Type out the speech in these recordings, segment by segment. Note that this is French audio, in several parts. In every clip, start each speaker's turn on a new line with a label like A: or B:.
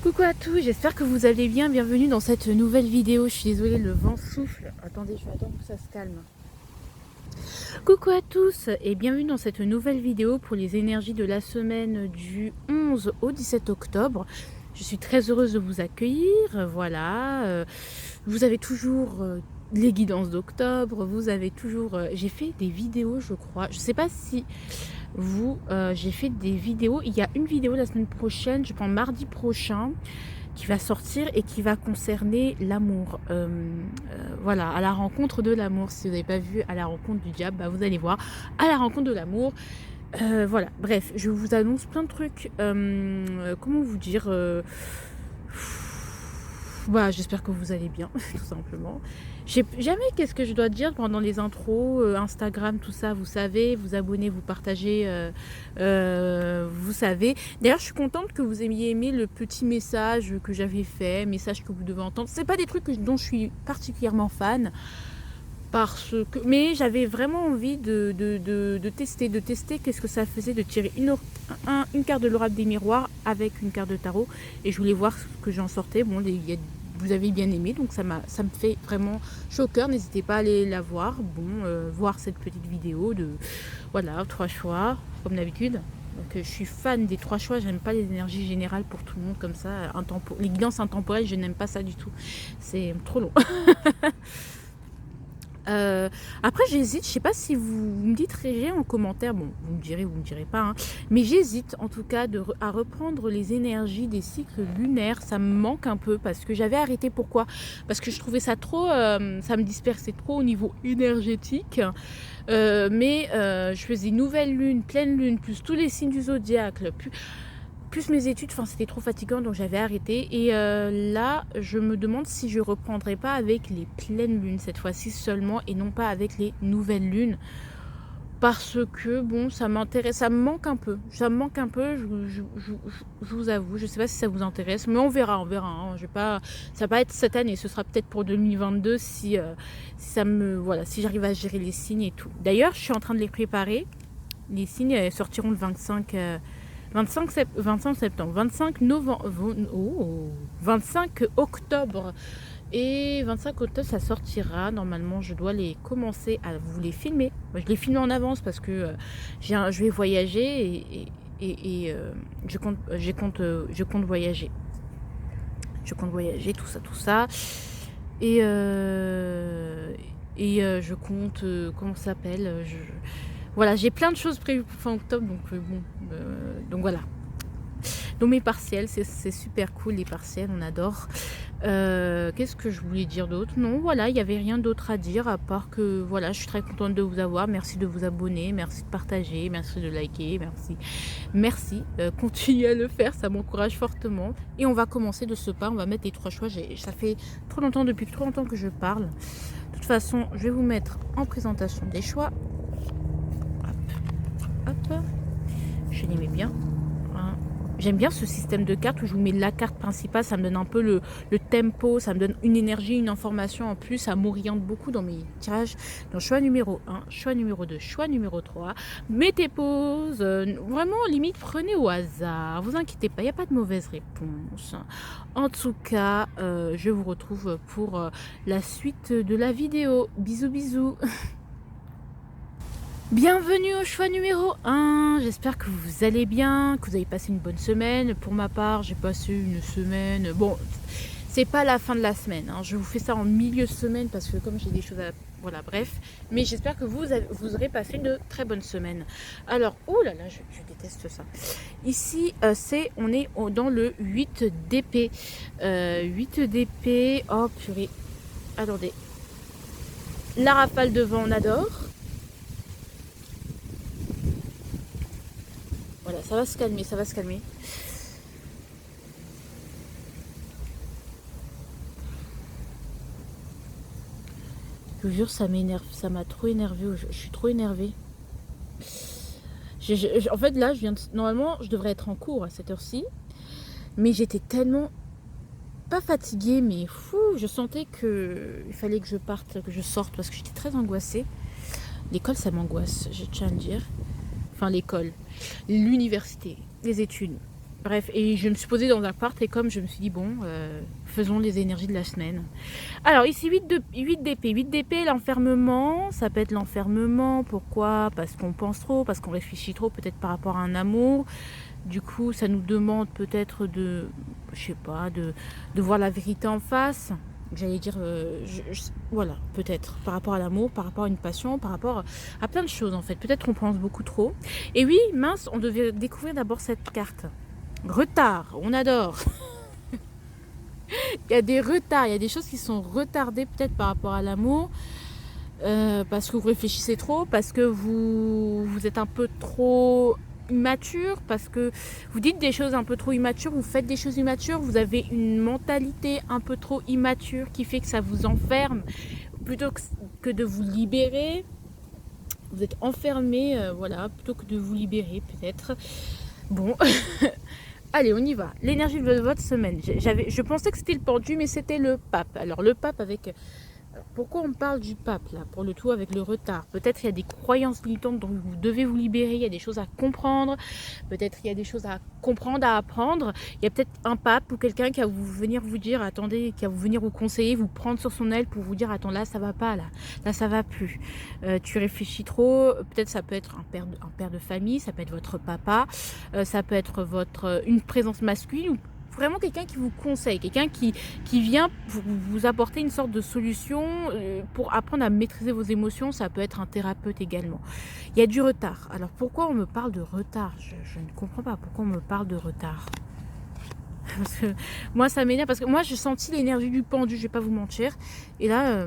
A: Coucou à tous, j'espère que vous allez bien. Bienvenue dans cette nouvelle vidéo. Je suis désolée, le vent souffle. Attendez, je vais attendre que ça se calme. Coucou à tous et bienvenue dans cette nouvelle vidéo pour les énergies de la semaine du 11 au 17 octobre. Je suis très heureuse de vous accueillir. Voilà, vous avez toujours les guidances d'octobre. Vous avez toujours... j'ai fait des vidéos, je crois. Je ne sais pas si... j'ai fait des vidéos, il y a une vidéo la semaine prochaine, je pense mardi prochain, qui va sortir et qui va concerner l'amour, voilà, à la rencontre de l'amour. Si vous n'avez pas vu à la rencontre du diable, bah vous allez voir à la rencontre de l'amour. Voilà, bref, je vous annonce plein de trucs, comment vous dire, bah, j'espère que vous allez bien, tout simplement. Je sais jamais qu'est-ce que je dois dire pendant les intros, Instagram, tout ça, vous savez, vous abonnez, vous partagez, vous savez. D'ailleurs, je suis contente que vous ayez aimé le petit message que j'avais fait, message que vous devez entendre. C'est pas des trucs dont je suis particulièrement fan, parce que, mais j'avais vraiment envie de tester qu'est-ce que ça faisait de tirer une carte de l'oracle des miroirs avec une carte de tarot, et je voulais voir ce que j'en sortais. Bon, vous avez bien aimé, donc ça me fait vraiment chaud au cœur. N'hésitez pas à aller la voir, bon, voir cette petite vidéo de, voilà, 3 choix, comme d'habitude. Donc je suis fan des 3 choix, j'aime pas les énergies générales pour tout le monde comme ça, les guidances intemporelles, je n'aime pas ça du tout, c'est trop long. Après j'hésite, je sais pas si vous me dites réagir en commentaire, bon vous me direz, vous me direz pas, hein, mais j'hésite en tout cas à reprendre les énergies des cycles lunaires. Ça me manque un peu parce que j'avais arrêté. Pourquoi? Parce que je trouvais ça trop, ça me dispersait trop au niveau énergétique, mais je faisais nouvelle lune, pleine lune, plus tous les signes du zodiaque, plus mes études, enfin c'était trop fatigant, donc j'avais arrêté. Et là je me demande si je reprendrai pas avec les pleines lunes cette fois-ci seulement, et non pas avec les nouvelles lunes, parce que bon, ça m'intéresse, ça me manque un peu, je vous avoue. Je sais pas si ça vous intéresse, mais on verra, hein. Je vais pas, ça va pas être cette année, ce sera peut-être pour 2022 si ça me, voilà, si j'arrive à gérer les signes et tout. D'ailleurs je suis en train de les préparer, les signes sortiront le 25 septembre, 25 novembre, 25 octobre. Et 25 octobre, ça sortira. Normalement, je dois les commencer à vous les filmer. Je les filme en avance parce que je vais voyager et je compte voyager. Je compte voyager, tout ça. Et je compte, comment ça s'appelle, voilà, j'ai plein de choses prévues pour fin octobre, donc bon, donc voilà. Donc mes partiels, c'est super cool, les partiels, on adore. Qu'est-ce que je voulais dire d'autre? Non, voilà, il n'y avait rien d'autre à dire, à part que voilà, je suis très contente de vous avoir. Merci de vous abonner, merci de partager, merci de liker, merci. Continuez à le faire, ça m'encourage fortement. Et on va commencer de ce pas, on va mettre les 3 choix. Ça fait depuis trop longtemps que je parle. De toute façon, je vais vous mettre en présentation des choix. Hop, je l'aimais bien. J'aime bien ce système de cartes où je vous mets la carte principale, ça me donne un peu le tempo, ça me donne une énergie, une information en plus, ça m'oriente beaucoup dans mes tirages. Donc choix numéro 1, choix numéro 2, choix numéro 3, mettez pause, vraiment limite prenez au hasard, vous inquiétez pas, il n'y a pas de mauvaise réponse. En tout cas, je vous retrouve pour la suite de la vidéo. Bisous bisous. Bienvenue au choix numéro 1, j'espère que vous allez bien, que vous avez passé une bonne semaine. Pour ma part, j'ai passé une semaine, bon, c'est pas la fin de la semaine, hein. Je vous fais ça en milieu de semaine parce que comme j'ai des choses à... Voilà, bref, mais j'espère que vous aurez passé une très bonne semaine. Alors, oh là là, je déteste ça. Ici, on est dans le 8 d'épée. 8 d'épée, oh purée, attendez. La rafale de vent, on adore. Voilà, ça va se calmer, ça va se calmer. Je vous jure, ça m'énerve, ça m'a trop énervé. Je suis trop énervée. En fait, là, normalement, je devrais être en cours à cette heure-ci. Mais j'étais tellement... pas fatiguée, mais fou. Je sentais qu'il fallait que je parte, que je sorte, parce que j'étais très angoissée. L'école, ça m'angoisse, je tiens à le dire. Enfin, l'école, l'université, les études. Bref, et je me suis posée dans l'appart et comme je me suis dit, bon, faisons les énergies de la semaine. Alors ici, 8 d'épée. 8 d'épée, l'enfermement, ça peut être l'enfermement. Pourquoi? Parce qu'on pense trop, parce qu'on réfléchit trop, peut-être par rapport à un amour. Du coup, ça nous demande peut-être de, je sais pas, de voir la vérité en face. J'allais dire, voilà, peut-être, par rapport à l'amour, par rapport à une passion, par rapport à plein de choses en fait. Peut-être qu'on pense beaucoup trop. Et oui, mince, on devait découvrir d'abord cette carte. Retard, on adore. Il y a des retards, il y a des choses qui sont retardées peut-être par rapport à l'amour, parce que vous réfléchissez trop, parce que vous êtes un peu trop immature, parce que vous dites des choses un peu trop immatures, vous faites des choses immatures, vous avez une mentalité un peu trop immature qui fait que ça vous enferme, plutôt que de vous libérer, vous êtes enfermé, voilà, plutôt que de vous libérer peut-être. Bon, allez, on y va. L'énergie de votre semaine. Je pensais que c'était le pendu, mais c'était le pape. Alors, le pape avec... Alors, pourquoi on parle du pape, là, pour le tout, avec le retard? Peut-être il y a des croyances limitantes dont vous devez vous libérer, il y a des choses à comprendre, peut-être il y a des choses à comprendre, à apprendre. Il y a peut-être un pape ou quelqu'un qui va venir vous dire, attendez, qui va venir vous conseiller, vous prendre sur son aile pour vous dire, attends, là, ça va pas, là ça va plus. Tu réfléchis trop, peut-être ça peut être un père de famille, ça peut être votre papa, ça peut être une présence masculine, ou vraiment quelqu'un qui vous conseille, quelqu'un qui vient vous apporter une sorte de solution pour apprendre à maîtriser vos émotions. Ça peut être un thérapeute également. Il y a du retard. Alors pourquoi on me parle de retard? Je ne comprends pas pourquoi on me parle de retard. Parce que moi ça m'énerve, parce que moi j'ai senti l'énergie du pendu, je vais pas vous mentir. Et là,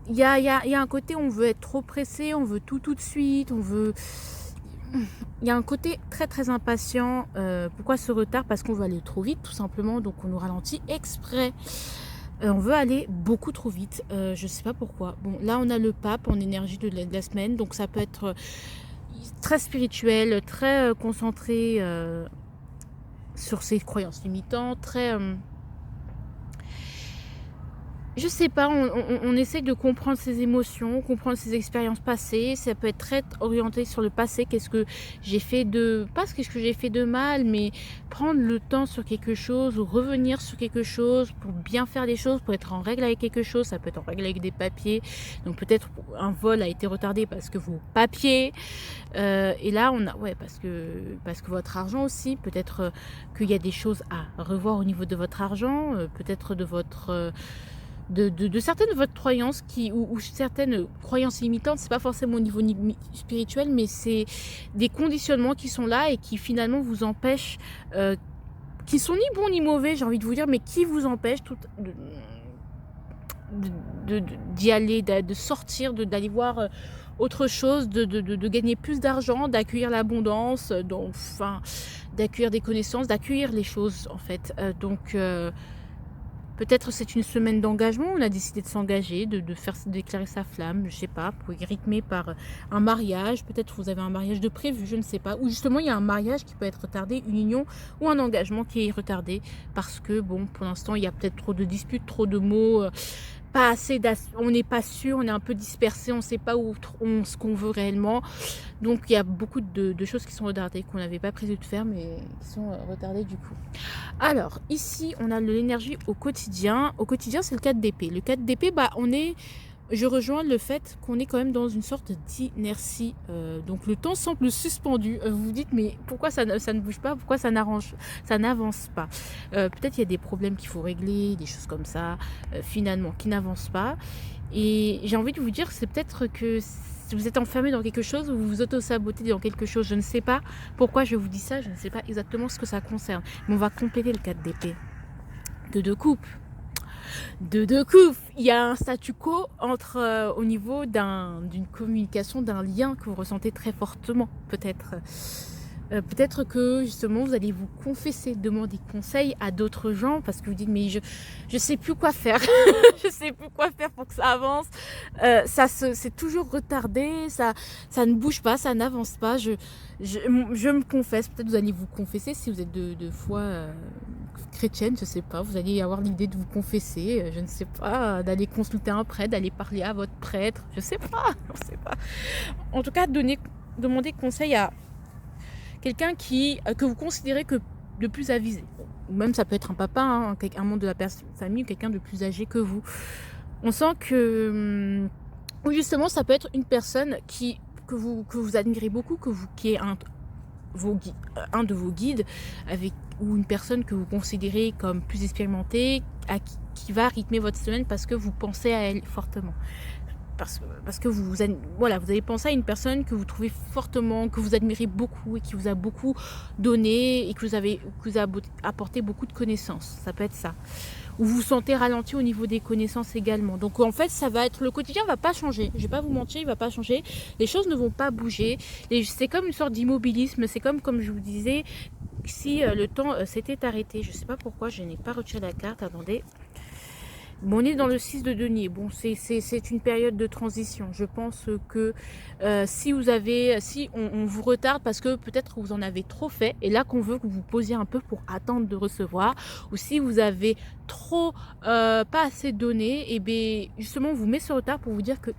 A: il y a un côté où on veut être trop pressé, on veut tout de suite, on veut... Il y a un côté très très impatient. Pourquoi ce retard? Parce qu'on veut aller trop vite tout simplement, donc on nous ralentit exprès. On veut aller beaucoup trop vite, je sais pas pourquoi. Bon, là on a le pape en énergie de la semaine, donc ça peut être très spirituel, très concentré sur ses croyances limitantes, très... je sais pas, on essaie de comprendre ses émotions, comprendre ses expériences passées. Ça peut être très orienté sur le passé. Qu'est-ce que j'ai fait de... Pas ce que j'ai fait de mal, mais prendre le temps sur quelque chose ou revenir sur quelque chose pour bien faire les choses, pour être en règle avec quelque chose. Ça peut être en règle avec des papiers. Donc peut-être un vol a été retardé parce que vos papiers... et là, on a... Ouais, parce que votre argent aussi. Peut-être qu'il y a des choses à revoir au niveau de votre argent. Peut-être de votre... de certaines de votre croyances ou certaines croyances limitantes, c'est pas forcément au niveau spirituel, mais c'est des conditionnements qui sont là et qui finalement vous empêchent, qui sont ni bons ni mauvais, j'ai envie de vous dire, mais qui vous empêchent d'y aller, de sortir, d'aller voir autre chose, de gagner plus d'argent, d'accueillir l'abondance, enfin, d'accueillir des connaissances, d'accueillir les choses en fait. Peut-être c'est une semaine d'engagement, on a décidé de s'engager, de d'éclairer sa flamme, je sais pas, pour être rythmé par un mariage, peut-être vous avez un mariage de prévu, je ne sais pas, ou justement il y a un mariage qui peut être retardé, une union ou un engagement qui est retardé, parce que bon, pour l'instant il y a peut-être trop de disputes, trop de mots, pas assez, on n'est pas sûr, on est un peu dispersé, on ne sait pas ce qu'on veut réellement. Donc il y a beaucoup de choses qui sont retardées, qu'on n'avait pas prévu de faire, mais qui sont retardées du coup. Alors ici on a l'énergie au quotidien. Au quotidien c'est le 4 d'épée. Le 4 d'épée, bah je rejoins le fait qu'on est quand même dans une sorte d'inertie. Donc le temps semble suspendu. Vous vous dites mais pourquoi ça ne bouge pas? Pourquoi ça n'avance pas? Peut-être il y a des problèmes qu'il faut régler, des choses comme ça, finalement, qui n'avancent pas. Et j'ai envie de vous dire, c'est peut-être que si vous êtes enfermé dans quelque chose ou vous vous auto-sabotez dans quelque chose, je ne sais pas pourquoi je vous dis ça, je ne sais pas exactement ce que ça concerne. Mais on va compléter le 4 d'épée. De deux coupes. Il y a un statu quo au niveau d'une communication, d'un lien que vous ressentez très fortement, peut-être. Peut-être que justement vous allez vous confesser, demander conseil à d'autres gens parce que vous dites mais je sais plus quoi faire, je sais plus quoi faire pour que ça avance. C'est toujours retardé, ça ne bouge pas, ça n'avance pas. Je me confesse, peut-être vous allez vous confesser si vous êtes de foi chrétienne, je sais pas, vous allez avoir l'idée de vous confesser, je ne sais pas, d'aller consulter un prêtre, d'aller parler à votre prêtre, je sais pas. En tout cas, demander conseil à quelqu'un que vous considérez que de plus avisé. Ou même ça peut être un papa, hein, un membre de la famille, ou quelqu'un de plus âgé que vous. On sent que, ou justement, ça peut être une personne que vous admirez beaucoup, qui est un de vos guides, ou une personne que vous considérez comme plus expérimentée, qui va rythmer votre semaine parce que vous pensez à elle fortement. Parce que vous avez pensé à une personne que vous trouvez fortement, que vous admirez beaucoup et qui vous a beaucoup donné et qui vous a apporté beaucoup de connaissances. Ça peut être ça. Ou vous vous sentez ralenti au niveau des connaissances également. Donc en fait, le quotidien ne va pas changer. Je ne vais pas vous mentir, il ne va pas changer. Les choses ne vont pas bouger. C'est comme une sorte d'immobilisme. C'est comme je vous disais, si le temps s'était arrêté. Je ne sais pas pourquoi je n'ai pas retiré la carte. Attendez. Bon, on est dans le 6 de denier. Bon, c'est une période de transition. Je pense que si on vous retarde parce que peut-être vous en avez trop fait, et là qu'on veut que vous posiez un peu pour attendre de recevoir, ou si vous avez trop pas assez donné, et bien justement on vous met sur retard pour vous dire que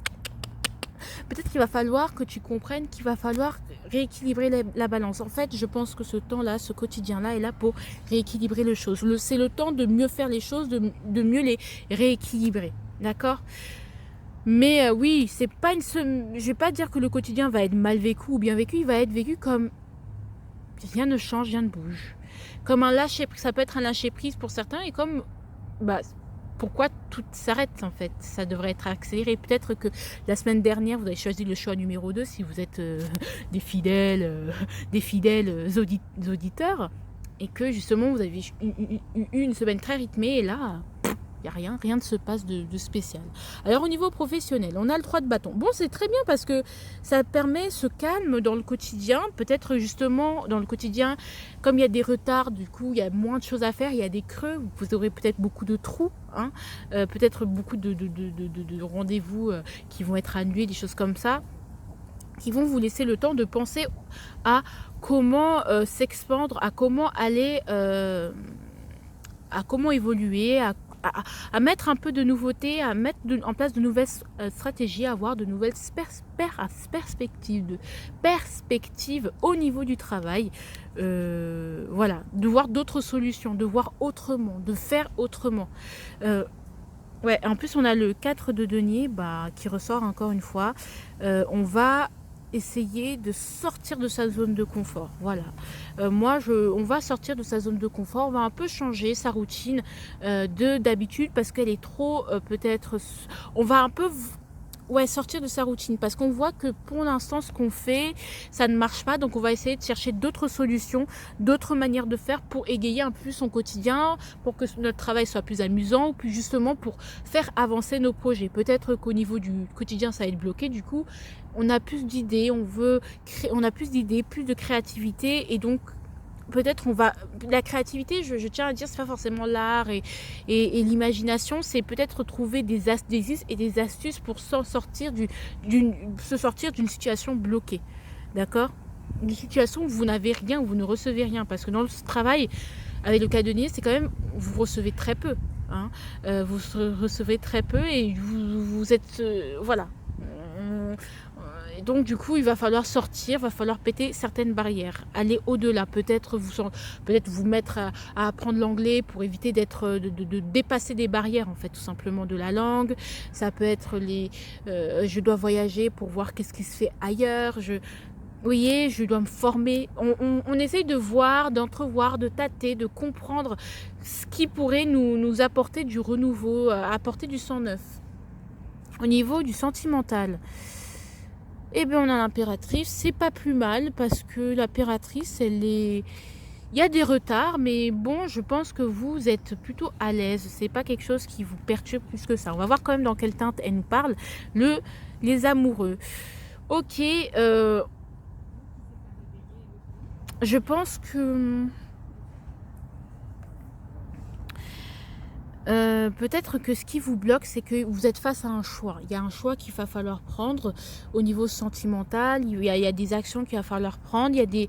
A: peut-être qu'il va falloir que tu comprennes qu'il va falloir rééquilibrer la balance. En fait, je pense que ce temps-là, ce quotidien-là est là pour rééquilibrer les choses. C'est le temps de mieux faire les choses, de mieux les rééquilibrer. D'accord ? Mais oui, c'est pas je vais pas dire que le quotidien va être mal vécu ou bien vécu. Il va être vécu comme rien ne change, rien ne bouge. Comme un lâcher-prise. Ça peut être un lâcher-prise pour certains et comme... pourquoi tout s'arrête en fait? Ça devrait être accéléré. Peut-être que la semaine dernière, vous avez choisi le choix numéro 2 si vous êtes des fidèles auditeurs et que justement vous avez eu une semaine très rythmée et là, il n'y a rien ne se passe de spécial. Alors au niveau professionnel, on a le 3 de bâton. Bon, c'est très bien parce que ça permet ce calme dans le quotidien. Peut-être justement dans le quotidien, comme il y a des retards, du coup il y a moins de choses à faire, il y a des creux, vous aurez peut-être beaucoup de trous, hein, peut-être beaucoup de rendez-vous qui vont être annulés, des choses comme ça, qui vont vous laisser le temps de penser à comment s'expandre, à comment aller, à comment évoluer, à mettre un peu de nouveauté, à mettre en place de nouvelles stratégies, à avoir de nouvelles perspectives au niveau du travail. Voilà, de voir d'autres solutions, de voir autrement, de faire autrement. Ouais, en plus on a le 4 de denier qui ressort encore une fois. On va essayer de sortir de sa zone de confort. Voilà. On va sortir de sa zone de confort. On va un peu changer sa routine d'habitude parce qu'elle est trop peut-être... On va un peu... sortir de sa routine parce qu'on voit que pour l'instant ce qu'on fait ça ne marche pas, donc on va essayer de chercher d'autres solutions, d'autres manières de faire pour égayer un peu plus son quotidien, pour que notre travail soit plus amusant ou plus justement pour faire avancer nos projets. Peut-être qu'au niveau du quotidien ça va être bloqué, du coup on a plus d'idées, on a plus d'idées, plus de créativité et donc peut-être la créativité, je tiens à dire, c'est pas forcément l'art et l'imagination, c'est peut-être trouver des astuces pour sortir d'une situation bloquée, d'accord, une situation où vous n'avez rien, où vous ne recevez rien, parce que dans le travail avec le cadonnier, c'est quand même, vous recevez très peu, hein, vous recevez très peu et vous êtes voilà. Donc du coup il va falloir sortir, il va falloir péter certaines barrières, aller au-delà, peut-être vous mettre à apprendre l'anglais pour éviter de dépasser des barrières en fait, tout simplement de la langue. Ça peut être je dois voyager pour voir qu'est-ce qui se fait ailleurs, vous voyez, je dois me former. On essaye de voir, d'entrevoir, de tâter, de comprendre ce qui pourrait nous apporter du renouveau, apporter du sang neuf. Au niveau du sentimental, eh bien on a l'impératrice, c'est pas plus mal parce que l'impératrice il y a des retards, mais bon, je pense que vous êtes plutôt à l'aise, c'est pas quelque chose qui vous perturbe plus que ça. On va voir quand même dans quelle teinte elle nous parle, les amoureux. Ok, je pense que peut-être que ce qui vous bloque, c'est que vous êtes face à un choix. Il y a un choix qu'il va falloir prendre au niveau sentimental. Il y a des actions qu'il va falloir prendre. Il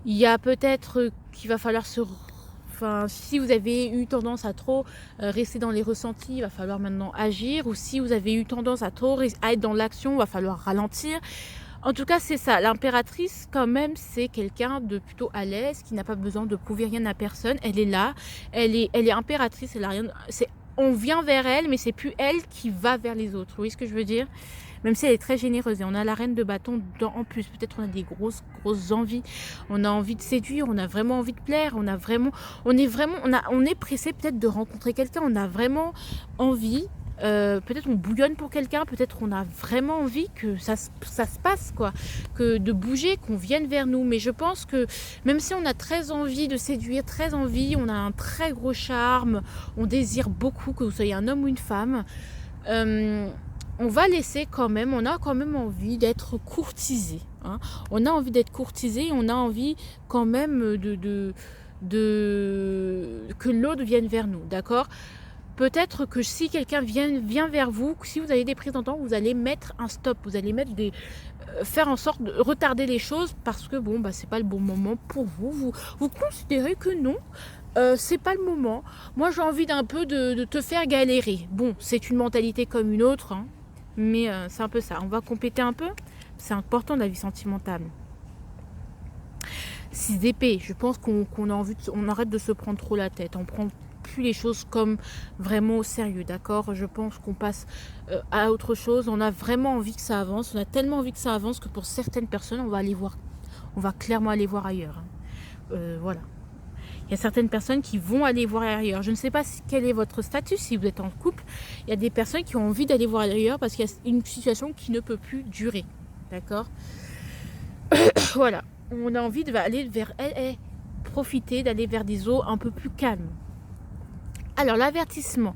A: y a peut-être qu'il va falloir si vous avez eu tendance à trop rester dans les ressentis, il va falloir maintenant agir. Ou si vous avez eu tendance à trop à être dans l'action, il va falloir ralentir. En tout cas, c'est ça. L'impératrice, quand même, c'est quelqu'un de plutôt à l'aise, qui n'a pas besoin de prouver rien à personne. Elle est là, elle est impératrice, elle a rien. On vient vers elle, mais c'est plus elle qui va vers les autres. Vous voyez ce que je veux dire? Même si elle est très généreuse. Et on a la reine de bâton en plus. Peut-être on a des grosses envies. On a envie de séduire, on a vraiment envie de plaire, on est pressé peut-être de rencontrer quelqu'un. On a vraiment envie. Peut-être on bouillonne pour quelqu'un, peut-être on a vraiment envie que ça se passe, quoi, que de bouger, qu'on vienne vers nous. Mais je pense que même si on a très envie de séduire, très envie, on a un très gros charme, on désire beaucoup que vous soyez un homme ou une femme, on va laisser quand même, on a quand même envie d'être courtisé, hein. On a envie d'être courtisé, on a envie quand même que l'autre vienne vers nous, d'accord? Peut-être que si quelqu'un vient vers vous, si vous avez des prises d'entente, vous allez mettre un stop, vous allez mettre faire en sorte de retarder les choses parce que bon, bah, c'est pas le bon moment pour vous. Vous considérez que non, c'est pas le moment. Moi, j'ai envie d'un peu de te faire galérer. Bon, c'est une mentalité comme une autre, hein, mais c'est un peu ça. On va compléter un peu. C'est important la vie sentimentale. 6 d'épée, je pense qu'on arrête de se prendre trop la tête. On prend plus les choses comme vraiment au sérieux, d'accord? Je pense qu'on passe à autre chose. On a vraiment envie que ça avance. On a tellement envie que ça avance que pour certaines personnes, on va clairement aller voir ailleurs, hein. Voilà. Il y a certaines personnes qui vont aller voir ailleurs. Je ne sais pas quel est votre statut, si vous êtes en couple. Il y a des personnes qui ont envie d'aller voir ailleurs parce qu'il y a une situation qui ne peut plus durer, d'accord? Voilà. On a envie d'aller vers profiter d'aller vers des eaux un peu plus calmes. Alors, l'avertissement.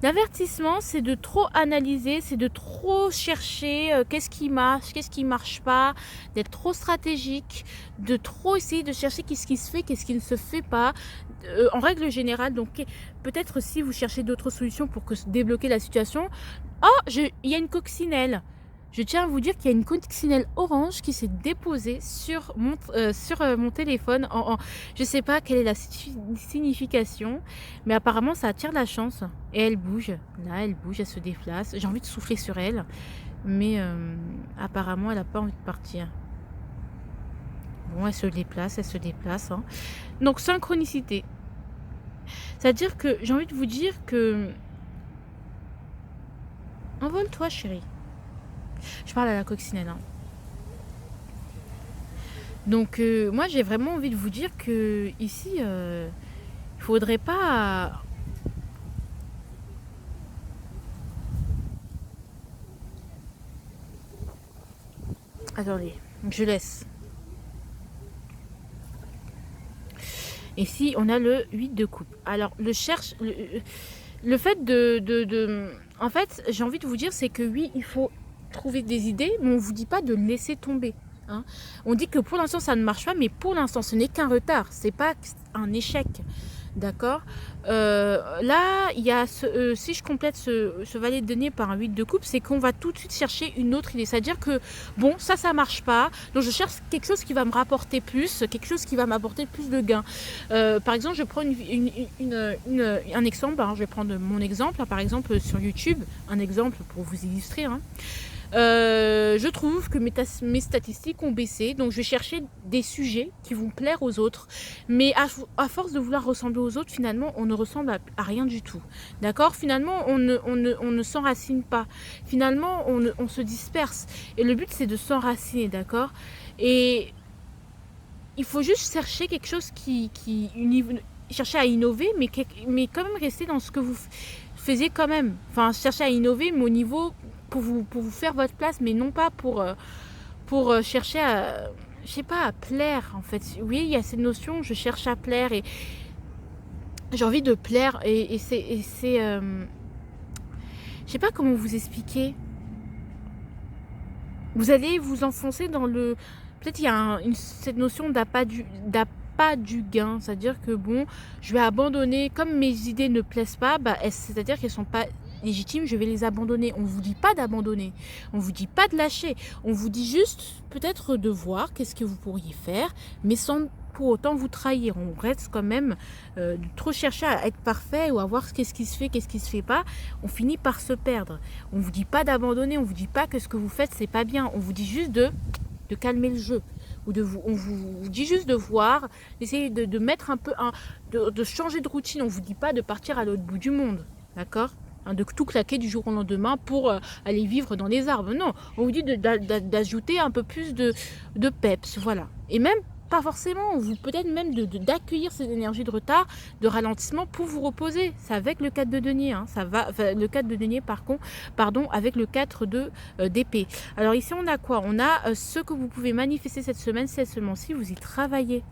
A: L'avertissement, c'est de trop analyser, c'est de trop chercher qu'est-ce qui marche pas, d'être trop stratégique, de trop essayer de chercher qu'est-ce qui se fait, qu'est-ce qui ne se fait pas. En règle générale, donc peut-être si vous cherchez d'autres solutions pour débloquer la situation. Oh, il y a une coccinelle. Je tiens à vous dire qu'il y a une coccinelle orange qui s'est déposée sur mon téléphone. Je ne sais pas quelle est la signification, mais apparemment ça attire la chance. Et elle bouge. Là, elle bouge, elle se déplace. J'ai envie de souffler sur elle, mais apparemment elle n'a pas envie de partir. Bon, elle se déplace. Hein. Donc, synchronicité. C'est-à-dire que j'ai envie de vous dire que... Envole-toi, chérie. Je parle à la coccinelle. Hein. Donc, moi, j'ai vraiment envie de vous dire que ici, il faudrait pas... Attendez, je laisse. Ici, on a le 8 de coupe. Alors, le fait en fait, j'ai envie de vous dire, c'est que oui, il faut trouver des idées, mais on ne vous dit pas de laisser tomber. Hein. On dit que pour l'instant, ça ne marche pas, mais pour l'instant, ce n'est qu'un retard. C'est pas un échec. D'accord. Là, il y a si je complète ce valet de denier par un 8 de coupe, c'est qu'on va tout de suite chercher une autre idée. C'est-à-dire que, bon, ça marche pas. Donc, je cherche quelque chose qui va me rapporter plus, quelque chose qui va m'apporter plus de gains. Par exemple, je prends un exemple. Hein, je vais prendre mon exemple. Hein, par exemple, sur YouTube, un exemple pour vous illustrer. Hein. Je trouve que mes statistiques ont baissé, donc je vais chercher des sujets qui vont plaire aux autres, mais à force de vouloir ressembler aux autres, finalement on ne ressemble à rien du tout, d'accord? Finalement on ne s'enracine pas, finalement on se disperse, et le but c'est de s'enraciner, d'accord? Et il faut juste chercher quelque chose chercher à innover, mais quand même rester dans ce que vous faisiez quand même, enfin chercher à innover, mais au niveau... Pour vous faire votre place, mais non pas pour chercher à, je sais pas, à plaire, en fait. Oui, il y a cette notion, je cherche à plaire, et j'ai envie de plaire, et c'est je sais pas comment vous expliquer. Vous allez vous enfoncer dans le... Peut-être il y a cette notion d'appât du gain, c'est-à-dire que bon, je vais abandonner, comme mes idées ne plaisent pas, bah, c'est-à-dire qu'elles sont pas légitimes, je vais les abandonner. On vous dit pas d'abandonner, on vous dit pas de lâcher, on vous dit juste peut-être de voir qu'est-ce que vous pourriez faire, mais sans pour autant vous trahir. On reste quand même de trop chercher à être parfait ou à voir qu'est-ce qui se fait, qu'est-ce qui se fait pas. On finit par se perdre. On vous dit pas d'abandonner, on vous dit pas que ce que vous faites c'est pas bien. On vous dit juste de calmer le jeu. Ou on vous dit juste de voir, d'essayer de mettre un peu, de changer de routine. On vous dit pas de partir à l'autre bout du monde, d'accord, hein, de tout claquer du jour au lendemain pour aller vivre dans les arbres. Non, on vous dit d'ajouter un peu plus de peps, voilà. Et même pas forcément, vous peut-être même d'accueillir ces énergies de retard, de ralentissement pour vous reposer. C'est avec le 4 de denier, hein, ça va, enfin, le 4 de denier pardon, avec le 4 de d'épée. Alors ici on a quoi? On a ce que vous pouvez manifester cette semaine, c'est seulement si vous y travaillez.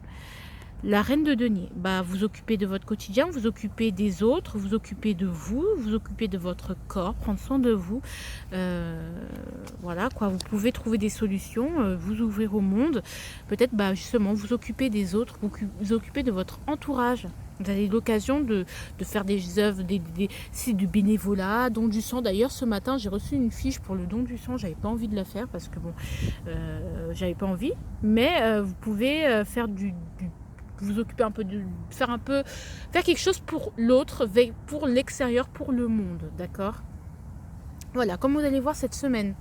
A: La reine de denier, bah, vous occupez de votre quotidien, vous occupez des autres, vous occupez de vous, vous occupez de votre corps, prendre soin de vous. Voilà quoi, vous pouvez trouver des solutions, vous ouvrir au monde. Peut-être bah, justement vous occupez des autres, vous occupez de votre entourage. Vous avez l'occasion de faire des œuvres, c'est du bénévolat, don du sang. D'ailleurs, ce matin, j'ai reçu une fiche pour le don du sang. J'avais pas envie de la faire parce que bon, j'avais pas envie. Mais vous pouvez faire vous occuper un peu faire quelque chose pour l'autre, pour l'extérieur, pour le monde, d'accord? Voilà, comme vous allez voir cette semaine,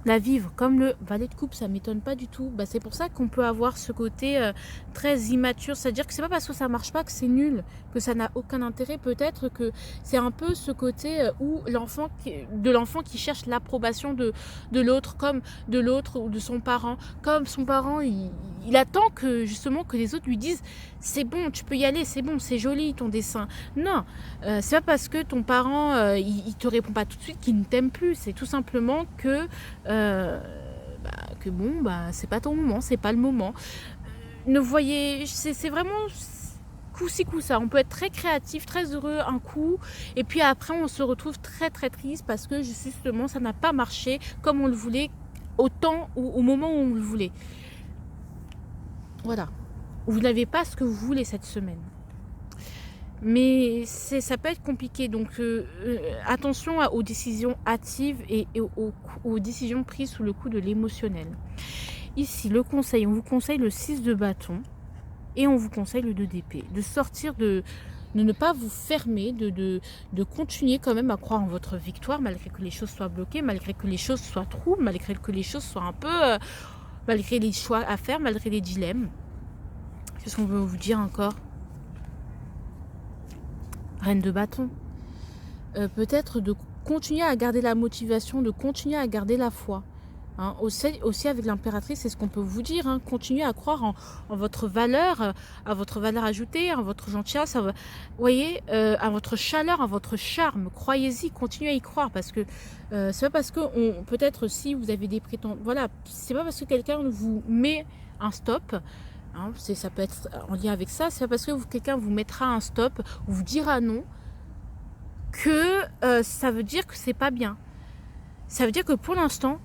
A: la vivre comme le valet de coupe, ça m'étonne pas du tout. Bah, c'est pour ça qu'on peut avoir ce côté très immature, c'est-à-dire que c'est pas parce que ça marche pas que c'est nul, que ça n'a aucun intérêt. Peut-être que c'est un peu ce côté où l'enfant qui cherche l'approbation de l'autre, comme de l'autre ou de son parent, comme son parent il attend que justement que les autres lui disent c'est bon, tu peux y aller, c'est bon, c'est joli ton dessin. Non, c'est pas parce que ton parent il te répond pas tout de suite qu'il ne t'aime plus. C'est tout simplement que bon, bah, c'est pas ton moment, c'est pas le moment. Ne voyez, c'est vraiment coup-ci, coup-ça. On peut être très créatif, très heureux un coup, et puis après on se retrouve très très triste parce que justement ça n'a pas marché comme on le voulait au moment où on le voulait. Voilà. Vous n'avez pas ce que vous voulez cette semaine. Mais ça peut être compliqué, donc attention aux décisions hâtives et aux décisions prises sous le coup de l'émotionnel. Ici, le conseil, on vous conseille le 6 de bâton et on vous conseille le 2 d'épée. De sortir de ne pas vous fermer, de continuer quand même à croire en votre victoire malgré que les choses soient bloquées, malgré que les choses soient troubles, malgré que les choses soient un peu... malgré les choix à faire, malgré les dilemmes. Qu'est-ce qu'on veut vous dire encore ? Reine de bâton. Peut-être de continuer à garder la motivation, de continuer à garder la foi. Hein, aussi avec l'impératrice, c'est ce qu'on peut vous dire. Hein, continuez à croire en votre valeur, à votre valeur ajoutée, en votre gentillesse, voyez, à votre chaleur, à votre charme. Croyez-y, continuez à y croire parce que c'est pas parce que peut-être si vous avez des prétentions, voilà, c'est pas parce que quelqu'un vous met un stop. Hein, ça peut être en lien avec ça. C'est pas parce que quelqu'un vous mettra un stop ou vous dira non que ça veut dire que c'est pas bien. Ça veut dire que pour l'instant,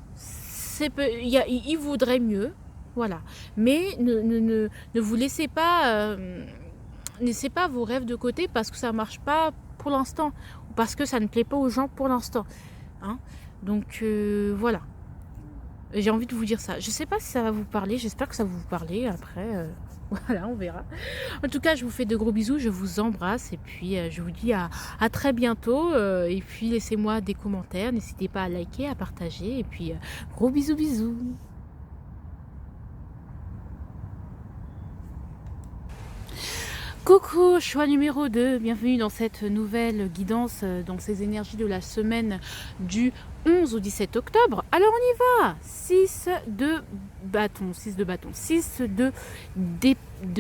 A: il voudrait mieux, voilà. Mais ne vous laissez pas vos rêves de côté parce que ça marche pas pour l'instant ou parce que ça ne plaît pas aux gens pour l'instant. Hein, donc voilà. J'ai envie de vous dire ça. Je sais pas si ça va vous parler. J'espère que ça va vous parler. Après, voilà, on verra. En tout cas, je vous fais de gros bisous. Je vous embrasse. Et puis, je vous dis à très bientôt. Et puis, laissez-moi des commentaires. N'hésitez pas à liker, à partager. Et puis, gros bisous, bisous. Coucou, choix numéro 2, bienvenue dans cette nouvelle guidance, dans ces énergies de la semaine du 11 au 17 octobre. Alors on y va, 6 de bâton, 6 de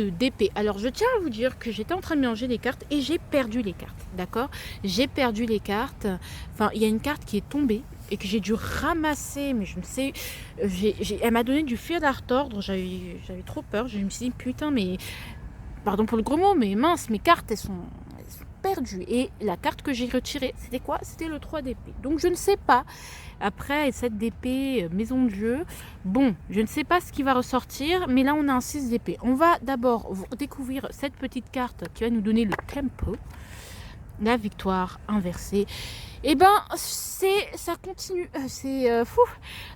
A: d'épée. Alors je tiens à vous dire que j'étais en train de mélanger les cartes et j'ai perdu les cartes, d'accord? J'ai perdu les cartes, enfin il y a une carte qui est tombée et que j'ai dû ramasser, mais je ne sais, elle m'a donné du fil à retordre, j'avais trop peur, je me suis dit putain mais... Pardon pour le gros mot, mais mince, mes cartes, elles sont perdues. Et la carte que j'ai retirée, c'était quoi? C'était le 3 d'épée. Donc, je ne sais pas. Après, 7 d'épée, maison de jeu. Bon, je ne sais pas ce qui va ressortir, mais là, on a un 6 d'épée. On va d'abord découvrir cette petite carte qui va nous donner le tempo. la victoire inversée. Et ben, ça continue. C'est fou.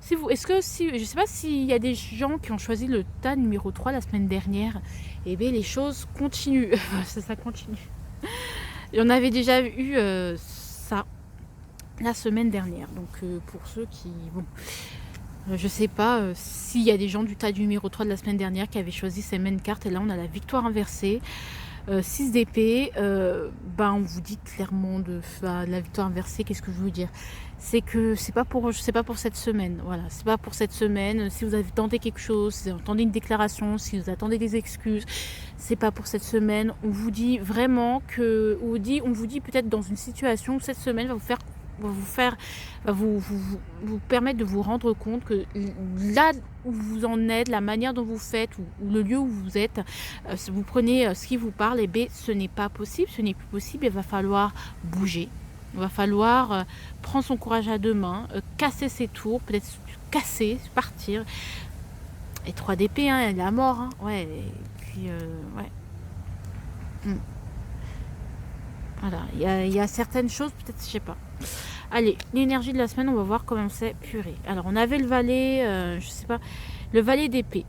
A: C'est vous. Est-ce que si, je sais pas s'il y a des gens qui ont choisi le tas numéro 3 la semaine dernière. Et bien, les choses continuent. Ça continue. Et on avait déjà eu ça la semaine dernière. Donc, pour ceux qui, bon, je sais pas s'il y a des gens du tas numéro 3 de la semaine dernière qui avaient choisi ces mêmes cartes. Et là, on a la victoire inversée. 6 d'épée, ben on vous dit clairement de la victoire inversée. Qu'est-ce que je veux dire? C'est que c'est pas pour cette semaine. Voilà, c'est pas pour cette semaine. Si vous avez tenté quelque chose, si vous attendez une déclaration, si vous attendez des excuses, c'est pas pour cette semaine. On vous dit vraiment que, on vous dit peut-être dans une situation où cette semaine va vous permettre de vous rendre compte que là où vous en êtes, la manière dont vous faites, ou le lieu où vous êtes, vous prenez ce qui vous parle, et bien ce n'est pas possible, ce n'est plus possible, il va falloir bouger, il va falloir prendre son courage à deux mains, casser ses tours, peut-être casser, partir. Et 3 d'épée, hein, la mort, hein, ouais, et puis ouais. Voilà, il y a certaines choses, peut-être, je sais pas. Allez, l'énergie de la semaine, on va voir comment c'est. Purée. Alors, on avait le valet, je sais pas, le valet d'épée.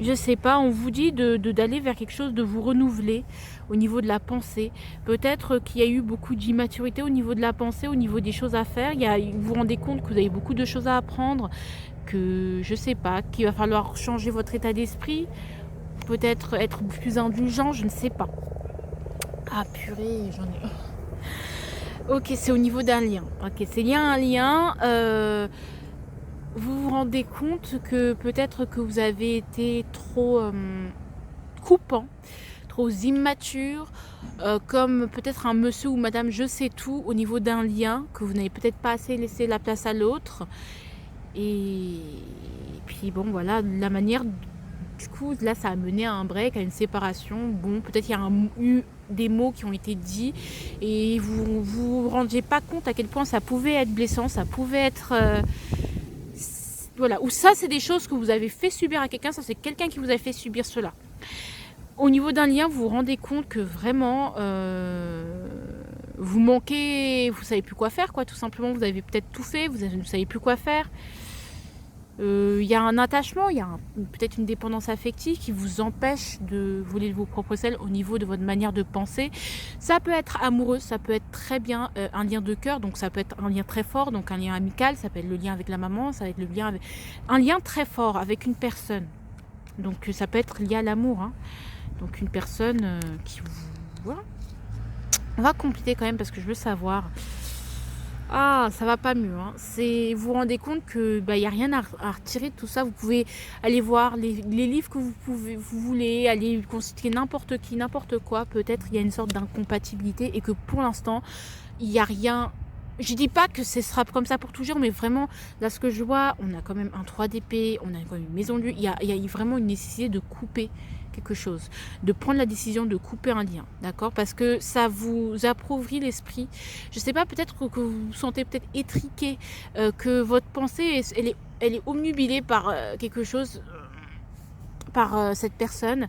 A: Je sais pas, on vous dit d'aller vers quelque chose, de vous renouveler au niveau de la pensée. Peut-être qu'il y a eu beaucoup d'immaturité au niveau de la pensée, au niveau des choses à faire. Vous vous rendez compte que vous avez beaucoup de choses à apprendre, que je sais pas, qu'il va falloir changer votre état d'esprit, peut-être être plus indulgent, je ne sais pas. Ah purée, j'en ai... Ok, c'est au niveau d'un lien. Ok, c'est lié à un lien. Vous vous rendez compte que peut-être que vous avez été trop coupant, trop immature, comme peut-être un monsieur ou madame je sais tout au niveau d'un lien, que vous n'avez peut-être pas assez laissé la place à l'autre. Et puis bon, voilà, la manière... Du coup, là, ça a mené à un break, à une séparation. Bon, peut-être il y a eu des mots qui ont été dits et vous rendiez pas compte à quel point ça pouvait être blessant, ça pouvait être... voilà, ou ça, c'est des choses que vous avez fait subir à quelqu'un, ça, c'est quelqu'un qui vous a fait subir cela. Au niveau d'un lien, vous vous rendez compte que vraiment, vous manquez, vous savez plus quoi faire, quoi, tout simplement. Vous avez peut-être tout fait, vous ne savez plus quoi faire. Il y a un attachement, il y a peut-être une dépendance affective qui vous empêche de voler de vos propres ailes au niveau de votre manière de penser. Ça peut être amoureux, ça peut être très bien un lien de cœur, donc ça peut être un lien très fort, donc un lien amical, ça peut être le lien avec la maman, ça va être le lien avec... un lien très fort avec une personne. Donc ça peut être lié à l'amour, hein. Donc une personne qui vous... Voilà. On va compléter quand même parce que je veux savoir... Ah, ça va pas mieux. Hein. Vous vous rendez compte que y a rien à retirer de tout ça. Vous pouvez aller voir les livres que vous voulez, aller consulter n'importe qui, n'importe quoi. Peut-être il y a une sorte d'incompatibilité et que pour l'instant, il n'y a rien. Je dis pas que ce sera comme ça pour toujours, mais vraiment, là, ce que je vois, on a quand même un 3 d'épée, on a quand même une maison de lui. Il y a vraiment une nécessité de couper quelque chose, de prendre la décision de couper un lien, d'accord? Parce que ça vous appauvrit l'esprit. Je sais pas, peut-être que vous vous sentez peut-être étriqué, que votre pensée, elle est obnubilée par quelque chose, par cette personne,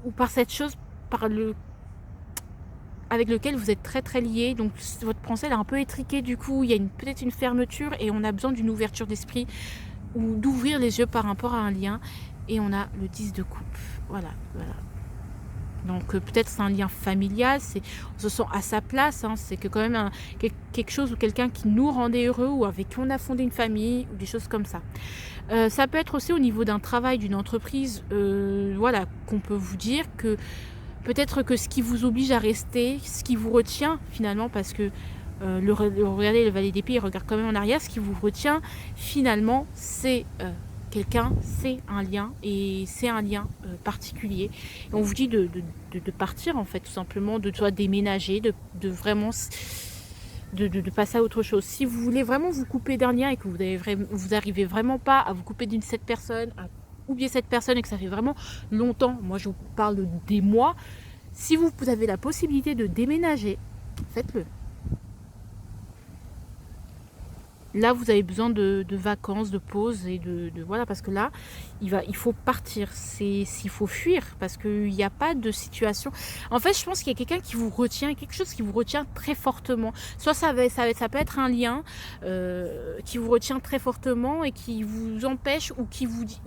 A: ou par cette chose, avec lequel vous êtes très très lié, donc votre pensée elle est un peu étriquée, du coup il y a peut-être une fermeture et on a besoin d'une ouverture d'esprit ou d'ouvrir les yeux par rapport à un lien, et on a le 10 de coupe, voilà. Donc peut-être c'est un lien familial, on se sent à sa place, hein, c'est que quand même quelque chose ou quelqu'un qui nous rendait heureux ou avec qui on a fondé une famille ou des choses comme ça. Ça peut être aussi au niveau d'un travail, d'une entreprise, voilà, qu'on peut vous dire que peut-être que ce qui vous oblige à rester, ce qui vous retient finalement, parce que regardez le valet d'épée, il regarde quand même en arrière, ce qui vous retient finalement, c'est quelqu'un, c'est un lien, et c'est un lien particulier. Et on vous dit de partir en fait, tout simplement, de soit déménager, de vraiment... De passer à autre chose. Si vous voulez vraiment vous couper d'un lien et que vous arrivez vraiment pas à vous couper d'une cette personne, à oublier cette personne et que ça fait vraiment longtemps, moi je vous parle des mois, si vous avez la possibilité de déménager, faites-le. Là, vous avez besoin de vacances, de pauses et voilà, parce que là, il faut partir. S'il faut fuir, parce qu'il n'y a pas de situation. En fait, je pense qu'il y a quelqu'un qui vous retient, quelque chose qui vous retient très fortement. Soit ça peut être un lien qui vous retient très fortement et qui vous empêche ou qui vous dit,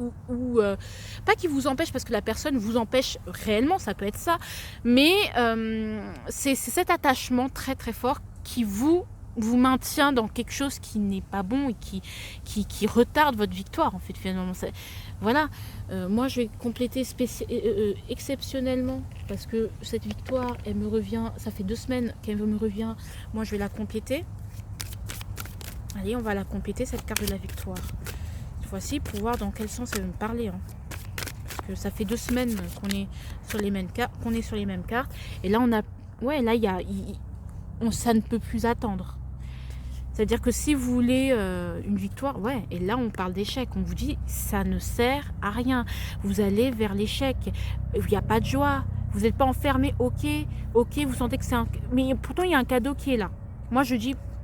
A: pas qui vous empêche parce que la personne vous empêche réellement, ça peut être ça, mais c'est cet attachement très très fort qui vous maintient dans quelque chose qui n'est pas bon et qui retarde votre victoire en fait finalement. Voilà, moi je vais compléter exceptionnellement parce que cette victoire elle me revient, ça fait 2 semaines qu'elle me revient, moi je vais la compléter. Allez, on va la compléter cette carte de la victoire cette fois-ci pour voir dans quel sens elle veut me parler, hein. Parce que ça fait 2 semaines qu'on est sur les mêmes cartes et là on a, ouais, là ça ne peut plus attendre. C'est-à-dire que si vous voulez une victoire, ouais, et là on parle d'échec, on vous dit ça ne sert à rien. Vous allez vers l'échec, il n'y a pas de joie, vous n'êtes pas enfermé, ok, vous sentez que c'est un... Mais pourtant il y a un cadeau qui est là. Moi je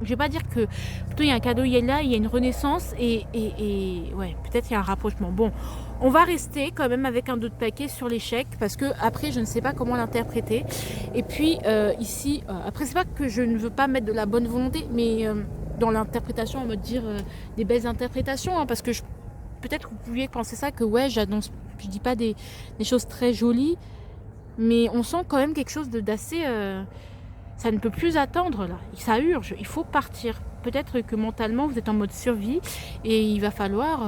A: vais pas dire que plutôt il y a un cadeau, il est là, il y a une renaissance et ouais, peut-être il y a un rapprochement. Bon, on va rester quand même avec un autre paquet sur l'échec parce que après je ne sais pas comment l'interpréter. Et puis ici, après c'est pas que je ne veux pas mettre de la bonne volonté, mais dans l'interprétation, on va dire des belles interprétations, hein, parce que peut-être que vous pouviez penser ça, que ouais, j'annonce, je dis pas des choses très jolies, mais on sent quand même quelque chose d'assez... ça ne peut plus attendre là, ça urge, il faut partir. Peut-être que mentalement vous êtes en mode survie et il va falloir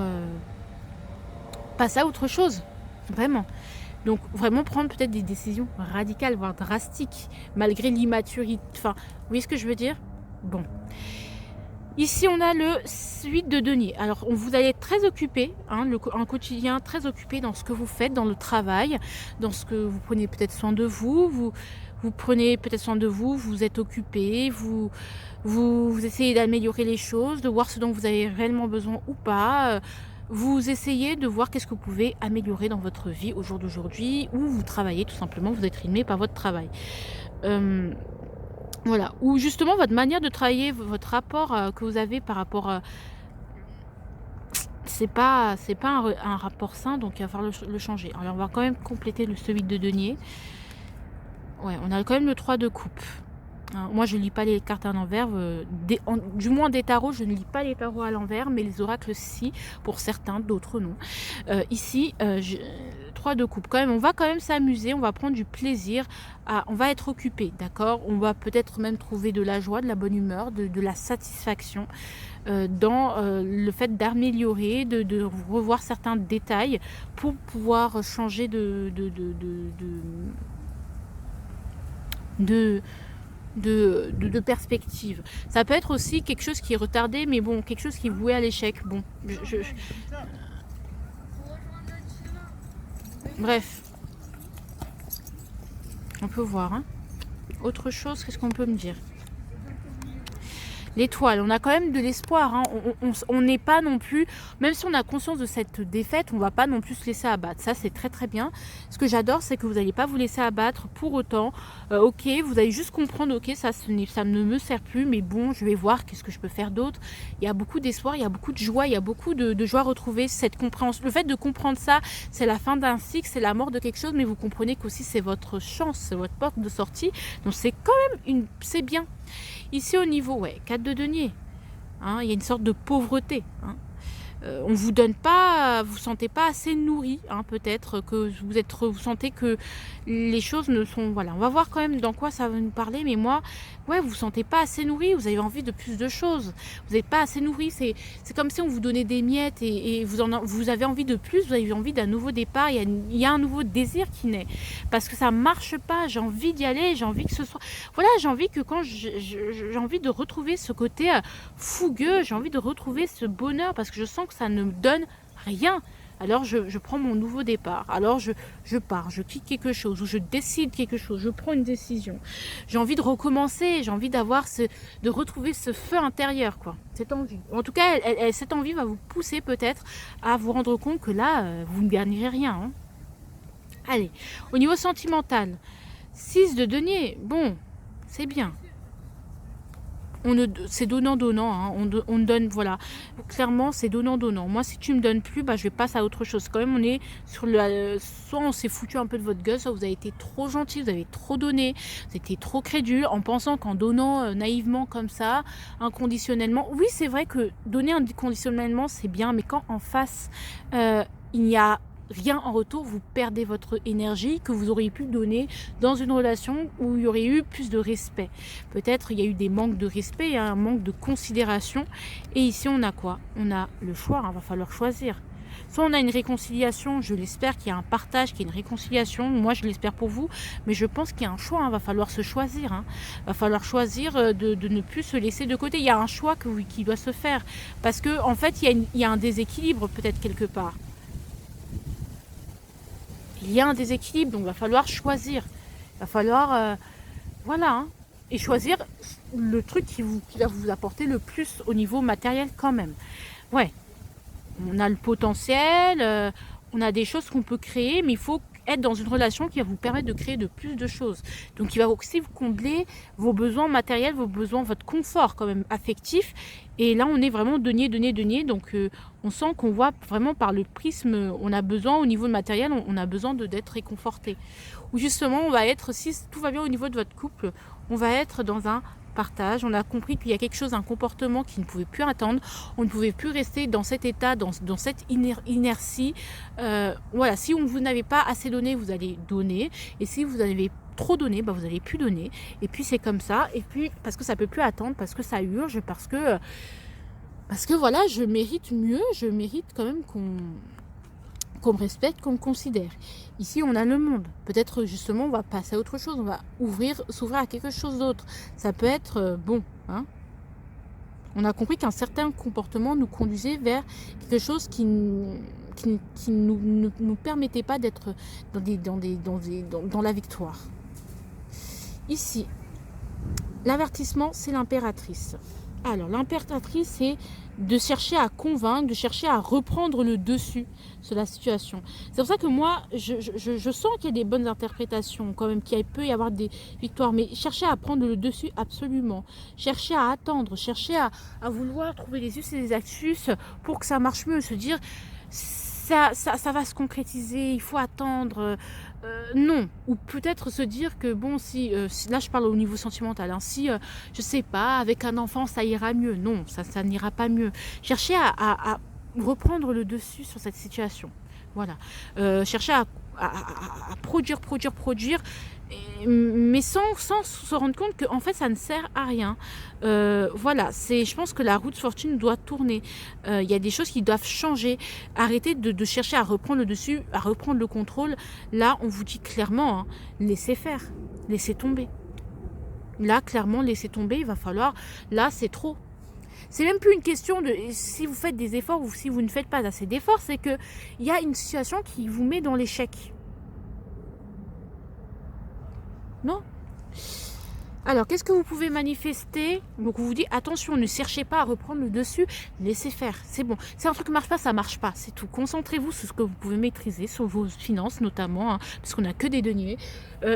A: passer à autre chose, vraiment. Donc vraiment prendre peut-être des décisions radicales, voire drastiques, malgré l'immaturité. Enfin, vous voyez ce que je veux dire? Bon. Ici, on a le 8 de denier. Alors, vous allez être très occupé, hein, un quotidien très occupé dans ce que vous faites, dans le travail, dans ce que vous prenez peut-être soin de vous, vous prenez peut-être soin de vous, vous êtes occupé, vous essayez d'améliorer les choses, de voir ce dont vous avez réellement besoin ou pas. Vous essayez de voir qu'est-ce que vous pouvez améliorer dans votre vie au jour d'aujourd'hui, ou vous travaillez tout simplement, vous êtes rythmé par votre travail. Voilà, ou justement votre manière de travailler, votre rapport que vous avez par rapport... c'est pas un rapport sain, donc il va falloir le changer. Alors on va quand même compléter ce 8 de denier. Ouais, on a quand même le 3 de coupe. Hein, moi je lis pas les cartes à l'envers, du moins des tarots, je ne lis pas les tarots à l'envers, mais les oracles si, pour certains, d'autres non. Ici, 3 de coupe, quand même, on va quand même s'amuser, on va prendre du plaisir, on va être occupé, d'accord, on va peut-être même trouver de la joie, de la bonne humeur, de la satisfaction dans le fait d'améliorer, de revoir certains détails pour pouvoir changer de perspective. Ça peut être aussi quelque chose qui est retardé, mais bon, quelque chose qui est voué à l'échec. Bon, bref, on peut voir, hein. Autre chose, qu'est-ce qu'on peut me dire? L'étoile, on a quand même de l'espoir, hein. On n'est pas non plus, même si on a conscience de cette défaite, on ne va pas non plus se laisser abattre. Ça, c'est très très bien. Ce que j'adore, c'est que vous n'allez pas vous laisser abattre pour autant. Ok, vous allez juste comprendre, ok, ça ne me sert plus, mais bon, je vais voir qu'est-ce que je peux faire d'autre. Il y a beaucoup d'espoir, il y a beaucoup de joie, il y a beaucoup de joie retrouvée. Cette compréhension, le fait de comprendre ça, c'est la fin d'un cycle, c'est la mort de quelque chose, mais vous comprenez qu'aussi c'est votre chance, c'est votre porte de sortie. Donc c'est quand même c'est bien. Ici au niveau, ouais, 4 de denier, hein, il y a une sorte de pauvreté, hein. On vous donne pas, vous sentez pas assez nourri, hein, peut-être que vous sentez que les choses ne sont, voilà, on va voir quand même dans quoi ça va nous parler, mais moi, ouais, vous sentez pas assez nourri, vous avez envie de plus de choses, vous n'êtes pas assez nourri, c'est comme si on vous donnait des miettes et vous avez envie de plus, vous avez envie d'un nouveau départ, il y a un nouveau désir qui naît, parce que ça marche pas, j'ai envie d'y aller, j'ai envie que ce soit, voilà, j'ai envie que quand j'ai envie de retrouver ce côté fougueux, j'ai envie de retrouver ce bonheur, parce que je sens que ça ne me donne rien. Alors je prends mon nouveau départ, alors je pars, je quitte quelque chose, ou je décide quelque chose, je prends une décision. J'ai envie de recommencer, j'ai envie de retrouver ce feu intérieur, quoi, cette envie. En tout cas, cette envie va vous pousser peut-être à vous rendre compte que là, vous ne gagnerez rien, hein. Allez, au niveau sentimental, 6 de denier, bon, c'est bien. c'est donnant-donnant, hein. On donne, voilà. Clairement, c'est donnant-donnant. Moi, si tu me donnes plus, bah, je vais passer à autre chose. Quand même, on est sur soit on s'est foutu un peu de votre gueule, soit vous avez été trop gentil, vous avez trop donné, vous étiez trop crédule, en pensant qu'en donnant naïvement comme ça, inconditionnellement. Oui, c'est vrai que donner inconditionnellement, c'est bien, mais quand en face, il n'y a rien en retour, vous perdez votre énergie que vous auriez pu donner dans une relation où il y aurait eu plus de respect. Peut-être il y a eu des manques de respect, un manque de considération. Et ici, on a quoi? On a le choix, il va falloir choisir. Soit on a une réconciliation, je l'espère qu'il y a un partage, qu'il y a une réconciliation. Moi, je l'espère pour vous, mais je pense qu'il y a un choix, va falloir se choisir. Va falloir choisir de ne plus se laisser de côté. Il y a un choix qui doit se faire. Parce qu'en en fait, il y a un déséquilibre peut-être quelque part. Il y a un déséquilibre, donc il va falloir choisir. Il va falloir, voilà, hein, et choisir le truc qui va vous apporter le plus au niveau matériel quand même. Ouais, on a le potentiel, on a des choses qu'on peut créer, mais il faut être dans une relation qui va vous permettre de créer de plus de choses. Donc il va aussi vous combler vos besoins matériels, vos besoins, votre confort quand même affectif. Et là on est vraiment denier. Donc on sent qu'on voit vraiment par le prisme, on a besoin au niveau matériel, on a besoin d'être réconforté. Ou justement on va être, si tout va bien au niveau de votre couple, on va être dans un partage, on a compris qu'il y a quelque chose, un comportement qui ne pouvait plus attendre, on ne pouvait plus rester dans cet état, dans cette inertie. Voilà, si vous n'avez pas assez donné, vous allez donner, et si vous avez trop donné, bah vous n'allez plus donner, et puis c'est comme ça, et puis parce que ça peut plus attendre, parce que ça urge, parce que voilà, je mérite mieux, je mérite quand même qu'on me respecte, qu'on me considère. Ici, on a le monde. Peut-être, justement, on va passer à autre chose. On va s'ouvrir à quelque chose d'autre. Ça peut être bon. Hein. On a compris qu'un certain comportement nous conduisait vers quelque chose qui ne nous permettait pas d'être dans la victoire. Ici, l'avertissement, c'est l'impératrice. Alors, l'impératrice, c'est de chercher à convaincre, de chercher à reprendre le dessus sur la situation. C'est pour ça que moi, je sens qu'il y a des bonnes interprétations, quand même, qu'il peut y avoir des victoires, mais chercher à prendre le dessus, absolument. Chercher à attendre, chercher à vouloir trouver les us et les astuces pour que ça marche mieux, se dire, ça va se concrétiser, il faut attendre. Non, ou peut-être se dire que bon, si là je parle au niveau sentimental, hein, si je sais pas, avec un enfant ça ira mieux, non, ça n'ira pas mieux. Chercher à reprendre le dessus sur cette situation, voilà. Chercher à produire, mais sans se rendre compte que en fait ça ne sert à rien. Voilà, je pense que la roue de fortune doit tourner. Il y a des choses qui doivent changer. Arrêtez de chercher à reprendre le dessus, à reprendre le contrôle. Là, on vous dit clairement, hein, laissez faire, laissez tomber. Là, clairement, laissez tomber. Il va falloir. Là, c'est trop. C'est même plus une question de si vous faites des efforts ou si vous ne faites pas assez d'efforts, c'est que il y a une situation qui vous met dans l'échec. Non. Alors, qu'est-ce que vous pouvez manifester? Donc, on vous dit, attention, ne cherchez pas à reprendre le dessus, laissez faire, c'est bon. Si un truc ne marche pas, ça ne marche pas, c'est tout. Concentrez-vous sur ce que vous pouvez maîtriser, sur vos finances notamment, hein, parce qu'on n'a que des deniers.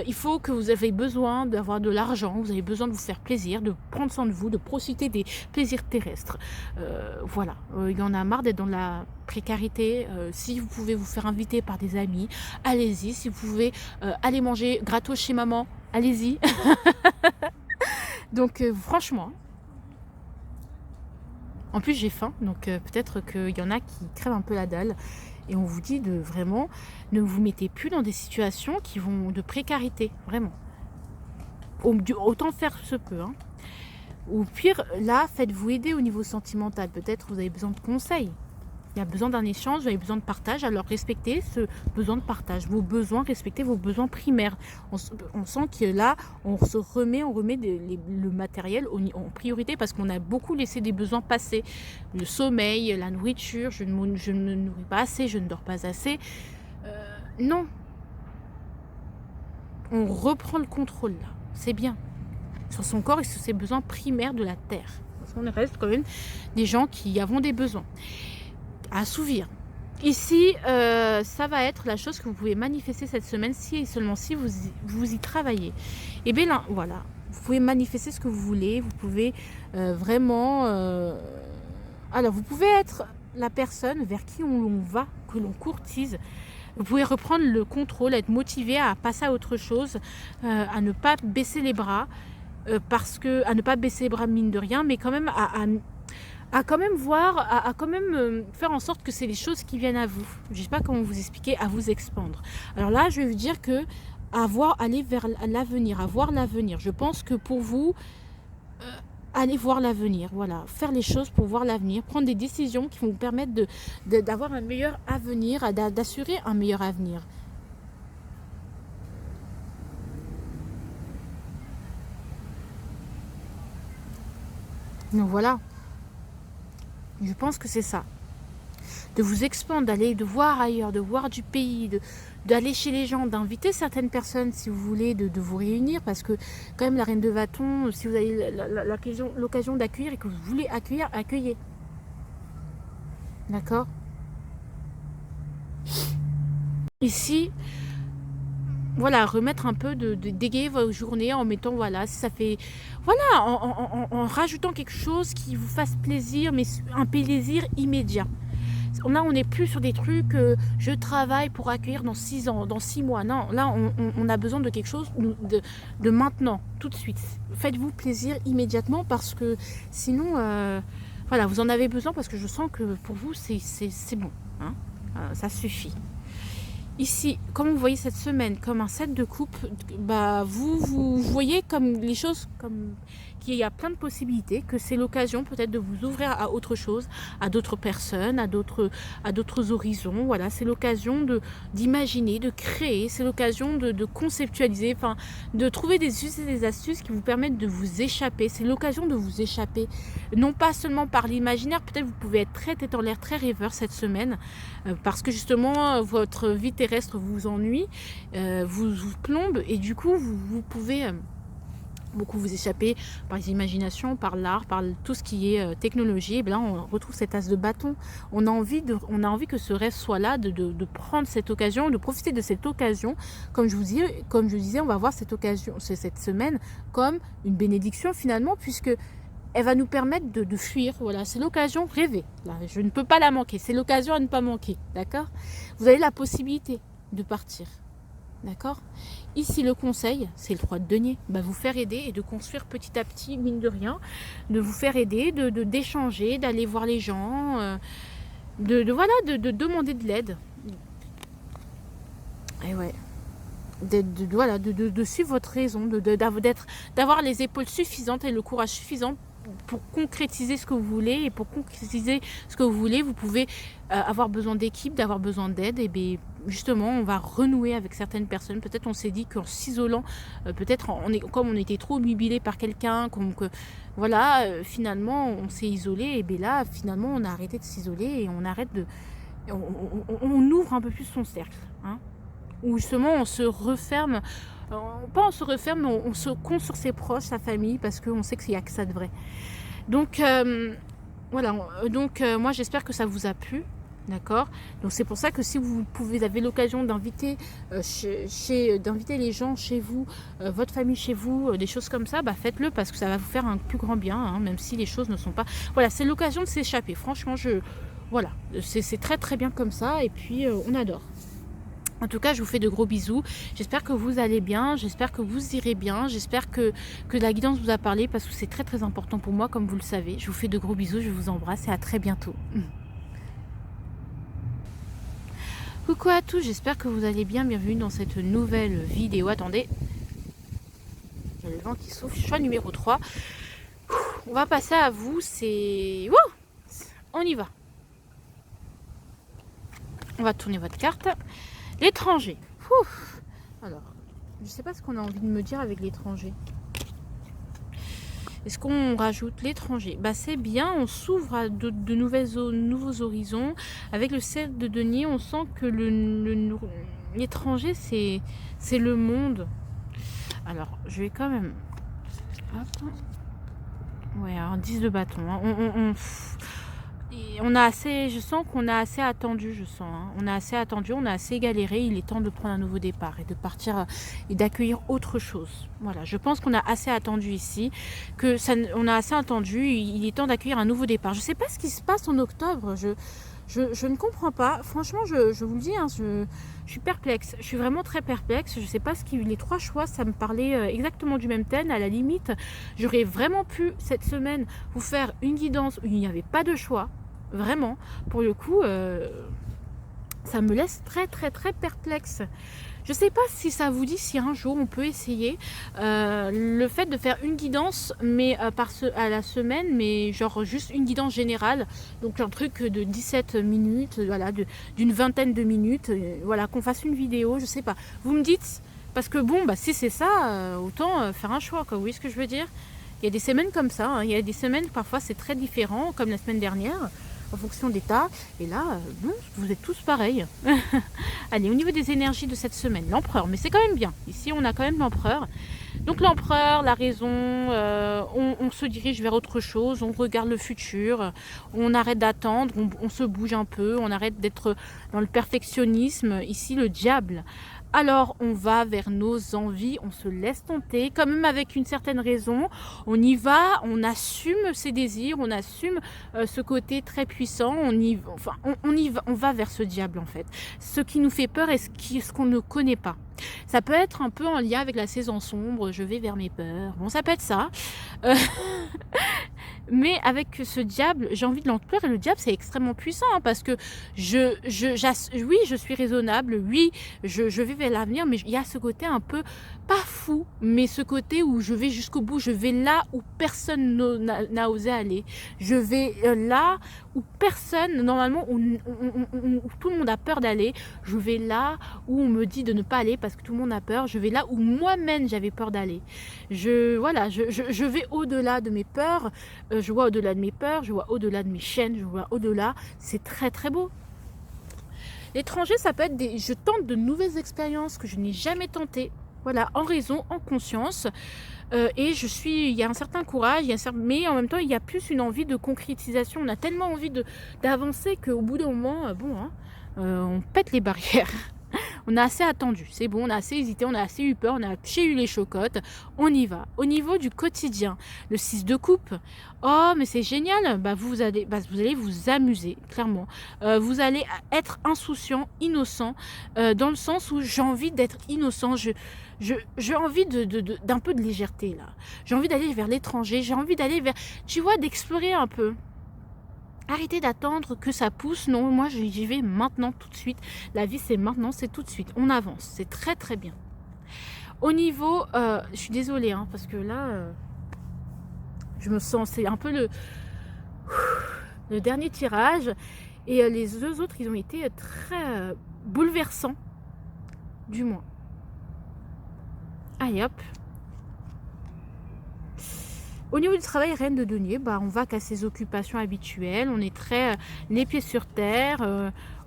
A: Il faut que vous avez besoin d'avoir de l'argent, vous avez besoin de vous faire plaisir, de prendre soin de vous, de profiter des plaisirs terrestres. Voilà, il y en a marre d'être dans la précarité. Si vous pouvez vous faire inviter par des amis, allez-y. Si vous pouvez aller manger gratos chez maman, allez-y. Donc franchement, en plus j'ai faim, donc peut-être qu'il y en a qui crèvent un peu la dalle. Et on vous dit de vraiment, ne vous mettez plus dans des situations qui vont de précarité, vraiment. Autant faire se peut. Hein. Ou pire, là, faites-vous aider au niveau sentimental. Peut-être vous avez besoin de conseils. Il y a besoin d'un échange, vous avez besoin de partage, alors respectez ce besoin de partage, vos besoins, respectez vos besoins primaires. On sent que là, on remet le matériel en priorité parce qu'on a beaucoup laissé des besoins passer. Le sommeil, la nourriture, je ne me nourris pas assez, je ne dors pas assez. Non. On reprend le contrôle là, c'est bien. Sur son corps et sur ses besoins primaires de la terre. Parce qu'on reste quand même des gens qui avons des besoins à assouvir. Ici, ça va être la chose que vous pouvez manifester cette semaine si et seulement si vous y travaillez. Et bien là, voilà, Vous pouvez manifester ce que vous voulez. Vous pouvez vraiment... alors, vous pouvez être la personne vers qui on va, que l'on courtise. Vous pouvez reprendre le contrôle, être motivé à passer à autre chose, à ne pas baisser les bras, à ne pas baisser les bras mine de rien, mais quand même à quand même voir, à quand même faire en sorte que c'est les choses qui viennent à vous. Je ne sais pas comment vous expliquer, à vous expandre. Alors là, je vais vous dire que aller vers l'avenir, à voir l'avenir. Je pense que pour vous, aller voir l'avenir, voilà, faire les choses pour voir l'avenir, prendre des décisions qui vont vous permettre d'avoir un meilleur avenir, d'assurer un meilleur avenir. Donc voilà, je pense que c'est ça. De vous expandre, de voir ailleurs, de voir du pays, d'aller chez les gens, d'inviter certaines personnes si vous voulez, de vous réunir, parce que quand même la reine de bâton, si vous avez l'occasion d'accueillir et que vous voulez accueillir, accueillez. D'accord? Ici, voilà, remettre un peu d'égayer vos journées en mettant, voilà, si ça fait, voilà, en rajoutant quelque chose qui vous fasse plaisir, mais un plaisir immédiat. Là, on n'est plus sur des trucs, je travaille pour accueillir dans 6 ans, dans 6 mois. Non, là, on a besoin de quelque chose de maintenant, tout de suite. Faites-vous plaisir immédiatement parce que sinon, voilà, vous en avez besoin parce que je sens que pour vous, c'est bon. Hein, ça suffit. Ici, comme vous voyez cette semaine, comme un set de coupe, bah, vous voyez comme les choses, comme qu'il y a plein de possibilités, que c'est l'occasion peut-être de vous ouvrir à autre chose, à d'autres personnes, à d'autres horizons. Voilà, c'est l'occasion d'imaginer, de créer, c'est l'occasion de conceptualiser, enfin, de trouver des us et des astuces qui vous permettent de vous échapper. C'est l'occasion de vous échapper, non pas seulement par l'imaginaire. Peut-être vous pouvez être très tête en l'air, très rêveur cette semaine, parce que justement votre vie terrestre vous ennuie, vous plombe, et du coup vous pouvez beaucoup vous échapper par les imaginations, par l'art, par tout ce qui est technologie. Et bien là, on retrouve cette as de bâton. On a envie que ce rêve soit là, de prendre cette occasion, de profiter de cette occasion. Comme je disais, on va voir cette occasion, cette semaine, comme une bénédiction finalement, puisque elle va nous permettre de fuir. Voilà, c'est l'occasion rêvée. Là, je ne peux pas la manquer. C'est l'occasion à ne pas manquer. D'accord? Vous avez la possibilité de partir. D'accord? Ici, le conseil, c'est le 3 de denier. Bah, vous faire aider et de construire petit à petit, mine de rien, de vous faire aider, d'échanger, d'aller voir les gens, voilà, de demander de l'aide. Et ouais. Voilà, de suivre votre raison, d'avoir les épaules suffisantes et le courage suffisant pour concrétiser ce que vous voulez. Et pour concrétiser ce que vous voulez, vous pouvez avoir besoin d'équipe, d'avoir besoin d'aide. Et bien justement, on va renouer avec certaines personnes. Peut-être on s'est dit qu'en s'isolant, peut-être comme on était trop obnubilé par quelqu'un, voilà, finalement on s'est isolé. Et bien là, finalement, on a arrêté de s'isoler et on arrête on ouvre un peu plus son cercle, hein, où justement on se referme. Pas on se referme, mais on se compte sur ses proches, sa famille, parce qu'on sait qu'il n'y a que ça de vrai. Donc voilà, moi j'espère que ça vous a plu, d'accord? Donc c'est pour ça que si vous avez l'occasion d'inviter d'inviter les gens chez vous, votre famille chez vous, des choses comme ça, bah faites-le, parce que ça va vous faire un plus grand bien, hein, même si les choses ne sont pas... Voilà, c'est l'occasion de s'échapper. Franchement, voilà, c'est très très bien comme ça, et puis on adore. En tout cas, je vous fais de gros bisous. J'espère que vous allez bien. J'espère que vous irez bien. J'espère que la guidance vous a parlé, parce que c'est très très important pour moi, comme vous le savez. Je vous fais de gros bisous. Je vous embrasse et à très bientôt. Coucou à tous. J'espère que vous allez bien. Bienvenue dans cette nouvelle vidéo. Attendez. Il y a le vent qui souffle. Choix numéro 3. On va passer à vous. C'est... Wouh, on y va. On va tourner votre carte. L'étranger. Alors, je ne sais pas ce qu'on a envie de me dire avec l'étranger. Est-ce qu'on rajoute l'étranger? Bah, c'est bien, on s'ouvre à de nouveaux horizons. Avec le 7 de denier, on sent que l'étranger, c'est le monde. Alors, je vais quand même... Hop. Ouais, un 10 de bâton. Hein. Et on a assez, je sens qu'on a assez attendu, je sens. Hein. On a assez attendu, on a assez galéré. Il est temps de prendre un nouveau départ et de partir et d'accueillir autre chose. Voilà, je pense qu'on a assez attendu ici, que ça, on a assez attendu. Il est temps d'accueillir un nouveau départ. Je ne sais pas ce qui se passe en octobre. Je ne comprends pas. Franchement, je vous le dis, hein, je suis perplexe. Je suis vraiment très perplexe. Je ne sais pas ce qui... Les 3 choix, ça me parlait exactement du même thème. À la limite, j'aurais vraiment pu, cette semaine, vous faire une guidance où il n'y avait pas de choix. Vraiment, pour le coup, ça me laisse très très très perplexe. Je sais pas si ça vous dit, si un jour on peut essayer le fait de faire une guidance, mais à la semaine, mais genre juste une guidance générale, donc un truc de 17 minutes, voilà, d'une vingtaine de minutes, voilà, qu'on fasse une vidéo, je sais pas. Vous me dites, parce que bon, bah si c'est ça, autant faire un choix, quoi. Vous voyez ce que je veux dire? Il y a des semaines comme ça, hein. Il y a des semaines, parfois c'est très différent, comme la semaine dernière, en fonction des tas. Et là, bon, vous êtes tous pareils. Allez, au niveau des énergies de cette semaine, l'empereur, mais c'est quand même bien. Ici, on a quand même l'empereur. Donc l'empereur, la raison, on se dirige vers autre chose, on regarde le futur, on arrête d'attendre, on se bouge un peu, on arrête d'être dans le perfectionnisme. Ici, le diable. Alors on va vers nos envies, on se laisse tenter, quand même avec une certaine raison, on y va, on assume ses désirs, on assume ce côté très puissant, on va vers ce diable en fait. Ce qui nous fait peur est ce qu'on ne connaît pas. Ça peut être un peu en lien avec la saison sombre, je vais vers mes peurs, bon ça peut être ça. Mais avec ce diable, j'ai envie de l'enclure, et le diable c'est extrêmement puissant hein, parce que oui, je suis raisonnable, oui, je vais vers l'avenir, mais il y a ce côté un peu, pas fou, mais ce côté où je vais jusqu'au bout, je vais là où personne n'a osé aller, je vais là où personne, normalement, où tout le monde a peur d'aller, je vais là où on me dit de ne pas aller parce que tout le monde a peur, je vais là où moi-même j'avais peur d'aller. Voilà, je vais au-delà de mes peurs, je vois au-delà de mes peurs, je vois au-delà de mes chaînes, je vois au-delà, c'est très très beau. L'étranger, ça peut être je tente de nouvelles expériences que je n'ai jamais tentées, voilà, en raison, en conscience, et il y a un certain courage, mais en même temps, il y a plus une envie de concrétisation, on a tellement envie d'avancer qu'au bout d'un moment, bon, hein, on pète les barrières. On a assez attendu, c'est bon, on a assez hésité, on a assez eu peur, on a eu les chocottes, on y va. Au niveau du quotidien, le 6 de coupe, oh mais c'est génial, vous allez vous amuser, clairement. Vous allez être insouciant, innocent, dans le sens où j'ai envie d'être innocent, j'ai envie d'un peu de légèreté là. J'ai envie d'aller vers l'étranger, j'ai envie d'aller vers, tu vois, d'explorer un peu. Arrêtez d'attendre que ça pousse. Non, moi j'y vais maintenant, tout de suite. La vie c'est maintenant, c'est tout de suite. On avance, c'est très très bien. Au niveau, je suis désolée, hein, parce que là, je me sens, c'est un peu le dernier tirage. Et les 2 autres, ils ont été très bouleversants, du moins. Allez hop. Au niveau du travail, reine de denier, on va qu'à ses occupations habituelles. On est très les pieds sur terre.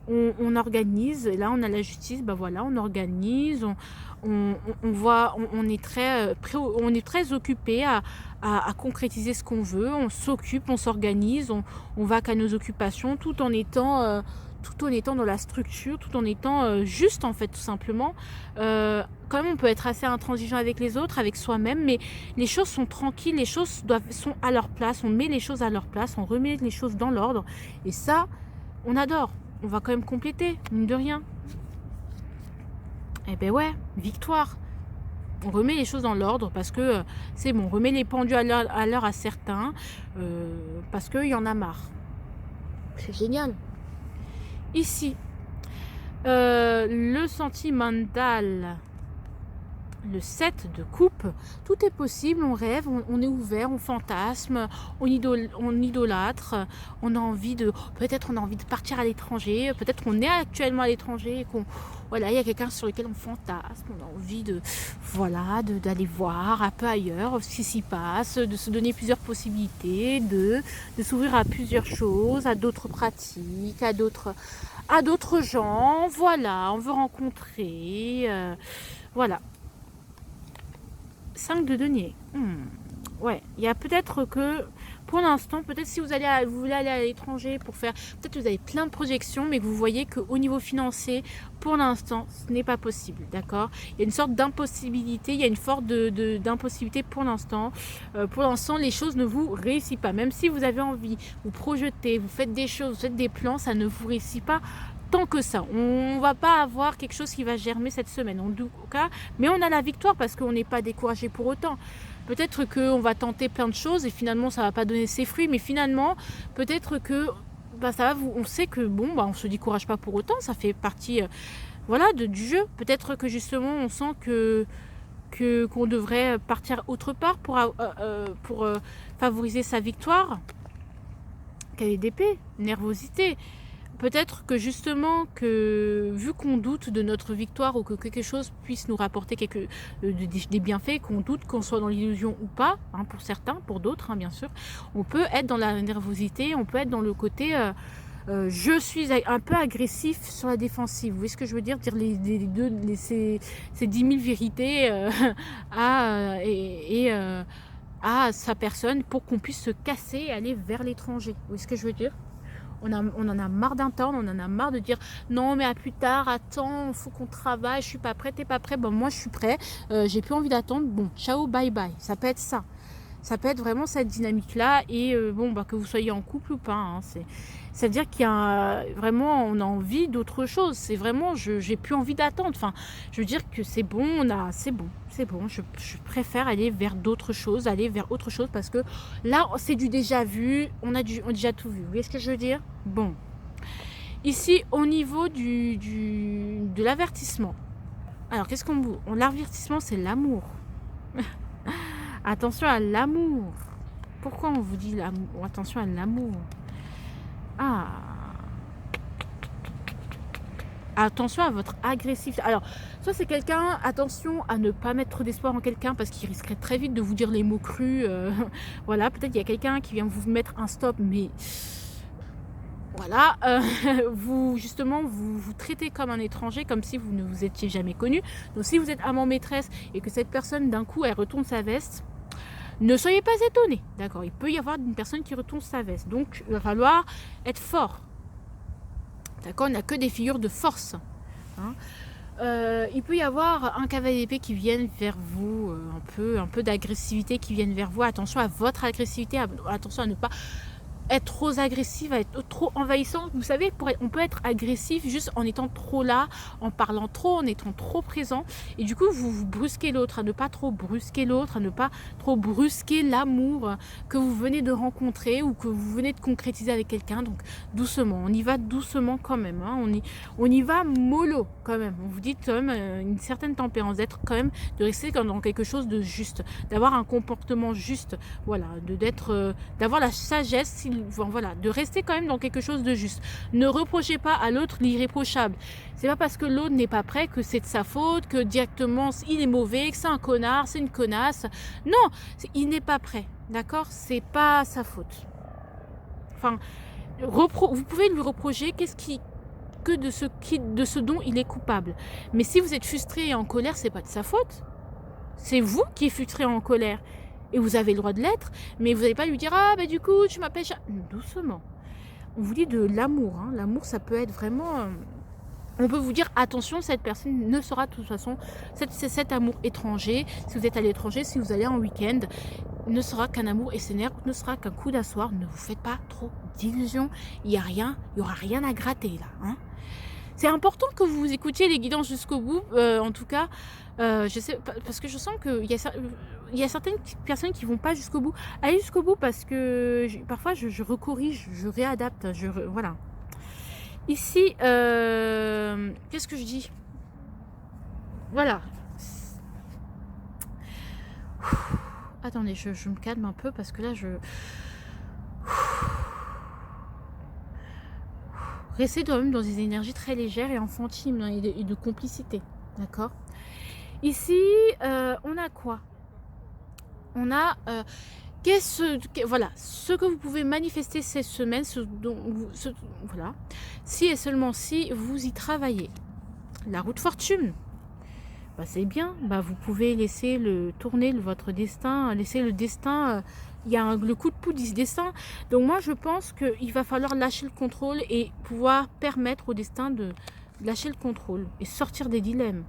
A: On organise. Et là, on a la justice. Voilà, on organise. On est très occupé à concrétiser ce qu'on veut. On s'occupe, on s'organise. On va qu'à nos occupations, tout en étant dans la structure, tout en étant juste en fait, tout simplement. Quand même, on peut être assez intransigeant avec les autres, avec soi-même, mais les choses sont tranquilles, les choses sont à leur place, on met les choses à leur place, on remet les choses dans l'ordre, et ça, on adore. On va quand même compléter, mine de rien. Eh ben ouais, victoire. On remet les choses dans l'ordre parce que c'est bon, on remet les pendules à l'heure à certains, parce qu'il y en a marre. C'est génial. Ici, le sentimental, le 7 de coupe, tout est possible, on rêve, on est ouvert, on fantasme, on idolâtre, on a envie peut-être on a envie de partir à l'étranger, peut-être qu'on est actuellement à l'étranger et voilà, il y a quelqu'un sur lequel on fantasme, on a envie d'aller voir un peu ailleurs ce qui s'y passe, de se donner plusieurs possibilités, de s'ouvrir à plusieurs choses, à d'autres pratiques, à d'autres gens, voilà, on veut rencontrer, voilà. 5 de denier. Ouais, il y a peut-être que, pour l'instant, peut-être si vous voulez aller à l'étranger pour faire, peut-être que vous avez plein de projections, mais que vous voyez qu'au niveau financier, pour l'instant, ce n'est pas possible, d'accord? Il y a une sorte d'impossibilité, il y a une forme d'impossibilité pour l'instant. Pour l'instant, les choses ne vous réussissent pas. Même si vous avez envie, vous projetez, vous faites des choses, vous faites des plans, ça ne vous réussit pas tant que ça. On va pas avoir quelque chose qui va germer cette semaine, en tout cas, mais on a la victoire parce qu'on n'est pas découragé pour autant. Peut-être qu'on va tenter plein de choses et finalement ça va pas donner ses fruits, mais finalement peut-être que ça va, on sait que bon, on se décourage pas pour autant, ça fait partie voilà, du jeu. Peut-être que justement on sent qu'on devrait partir autre part pour favoriser sa victoire. Quelle d'épée, nervosité. Peut-être que justement, vu qu'on doute de notre victoire ou que quelque chose puisse nous rapporter des bienfaits, qu'on doute qu'on soit dans l'illusion ou pas, hein, pour certains, pour d'autres, hein, bien sûr, on peut être dans la nervosité, on peut être dans le côté je suis un peu agressif sur la défensive. Vous voyez ce que je veux dire? Dire ces 10 000 vérités à sa personne pour qu'on puisse se casser et aller vers l'étranger. Vous voyez ce que je veux dire? On en a marre d'entendre, on en a marre de dire non mais à plus tard, attends, il faut qu'on travaille, je suis pas prête, t'es pas prêt, bon moi je suis prêt, j'ai plus envie d'attendre, bon ciao, bye bye, ça peut être ça. Ça peut être vraiment cette dynamique-là et que vous soyez en couple ou pas, hein, c'est-à-dire qu'il y a vraiment, on a envie d'autre chose, c'est vraiment, j'ai plus envie d'attendre, enfin, je veux dire que c'est bon, c'est bon, je préfère aller vers d'autres choses, aller vers autre chose parce que là, c'est du déjà vu, on a déjà tout vu, vous voyez ce que je veux dire? Bon, ici, au niveau de l'avertissement, alors qu'est-ce qu'on vous... L'avertissement, c'est l'amour. Attention à l'amour. Pourquoi on vous dit l'amour? Attention à l'amour. Ah. Attention à votre agressivité. Alors, soit c'est quelqu'un, attention à ne pas mettre d'espoir en quelqu'un parce qu'il risquerait très vite de vous dire les mots crus. Voilà, peut-être il y a quelqu'un qui vient vous mettre un stop, mais voilà, vous traitez comme un étranger, comme si vous ne vous étiez jamais connu. Donc si vous êtes amant maîtresse et que cette personne d'un coup elle retourne sa veste, ne soyez pas étonnés, d'accord? Il peut y avoir une personne qui retourne sa veste, donc il va falloir être fort, d'accord? On n'a que des figures de force, hein. Il peut y avoir un cavalier d'épée qui vienne vers vous, un peu d'agressivité qui vienne vers vous. Attention à votre agressivité, attention à ne pas être trop agressive, à être trop envahissant. Vous savez, on peut être agressif juste en étant trop là, en parlant trop, en étant trop présent. Et du coup, vous brusquez l'autre, à ne pas trop brusquer l'autre, à ne pas trop brusquer l'amour que vous venez de rencontrer ou que vous venez de concrétiser avec quelqu'un. Donc, doucement. On y va doucement quand même, hein. On y va mollo quand même. On vous dit quand même une certaine tempérance, d'être quand même, de rester dans quelque chose de juste, d'avoir un comportement juste, voilà, d'avoir la sagesse, voilà, de rester quand même dans quelque chose de juste. Ne reprochez pas à l'autre l'irréprochable. C'est pas parce que l'autre n'est pas prêt que c'est de sa faute, que directement il est mauvais, que c'est un connard, c'est une connasse. Non, il n'est pas prêt, d'accord? C'est pas sa faute. Enfin, vous pouvez lui reprocher de ce dont il est coupable. Mais si vous êtes frustré et en colère, c'est pas de sa faute. C'est vous qui êtes frustré et en colère. Et vous avez le droit de l'être, mais vous n'allez pas lui dire « Ah, du coup, tu m'appelles... » Doucement. On vous dit de l'amour. Hein. L'amour, ça peut être vraiment... On peut vous dire « Attention, cette personne ne sera de toute façon... » C'est cet amour étranger. Si vous êtes à l'étranger, si vous allez en week-end, ne sera qu'un amour éphémère, ne sera qu'un coup d'asseoir. Ne vous faites pas trop d'illusions. Il n'y aura rien à gratter, là. Hein. C'est important que vous écoutiez les guidances jusqu'au bout, en tout cas, je sais, parce que je sens qu'il y a certaines personnes qui vont pas jusqu'au bout. Allez jusqu'au bout parce que parfois je recorrige, je réadapte, voilà. Ici, qu'est-ce que je dis? Voilà. Attendez, je me calme un peu parce que là, Restez quand même dans des énergies très légères et enfantines et de complicité, d'accord? Ici, on a quoi? On a voilà, ce que vous pouvez manifester cette semaine, voilà, si et seulement si vous y travaillez. La roue de fortune, bah, c'est bien. Bah, vous pouvez laisser tourner votre destin, laisser le destin. Il y a le coup de pouce du destin. Donc moi, je pense qu'il va falloir lâcher le contrôle et pouvoir permettre au destin de lâcher le contrôle et sortir des dilemmes.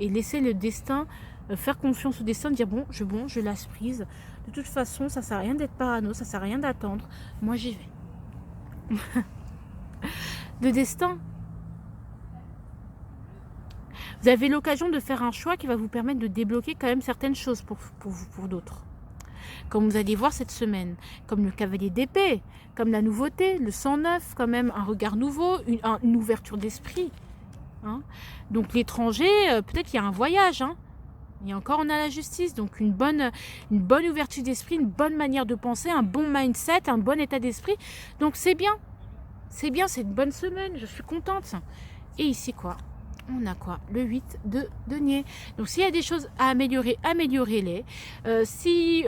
A: Et laisser le destin, faire confiance au destin, dire bon, je lâche prise. De toute façon, ça sert à rien d'être parano, ça sert à rien d'attendre. Moi, j'y vais. Le destin. Vous avez l'occasion de faire un choix qui va vous permettre de débloquer quand même certaines choses pour d'autres. Comme vous allez voir cette semaine, comme le cavalier d'épée, comme la nouveauté, le 109, quand même un regard nouveau, une ouverture d'esprit. Hein. Donc l'étranger, peut-être qu'il y a un voyage. Hein. Et encore, on a la justice. Donc une bonne ouverture d'esprit, une bonne manière de penser, un bon mindset, un bon état d'esprit. Donc c'est bien. C'est bien, c'est une bonne semaine. Je suis contente. Et ici, quoi? On a quoi? Le 8 de denier. Donc s'il y a des choses à améliorer, améliorez-les. Soyez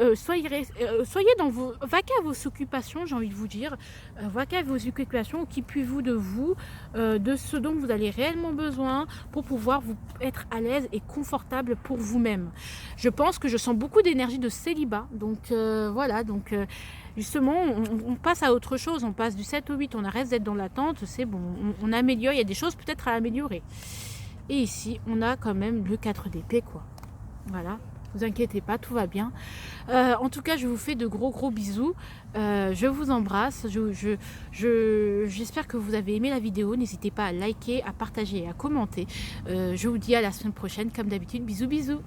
A: dans vaquez à vos occupations, j'ai envie de vous dire. Vaquez à vos occupations, occupez-vous de vous, de ce dont vous avez réellement besoin pour pouvoir vous être à l'aise et confortable pour vous-même. Je pense que je sens beaucoup d'énergie de célibat. Donc voilà, donc justement, on passe à autre chose. On passe du 7 au 8, on arrête d'être dans l'attente. C'est bon, on améliore, il y a des choses peut-être à améliorer. Et ici, on a quand même le 4 d'épée, quoi. Voilà, vous inquiétez pas, tout va bien. En tout cas, je vous fais de gros bisous. Je vous embrasse. J'espère que vous avez aimé la vidéo. N'hésitez pas à liker, à partager et à commenter. Je vous dis à la semaine prochaine, comme d'habitude. Bisous.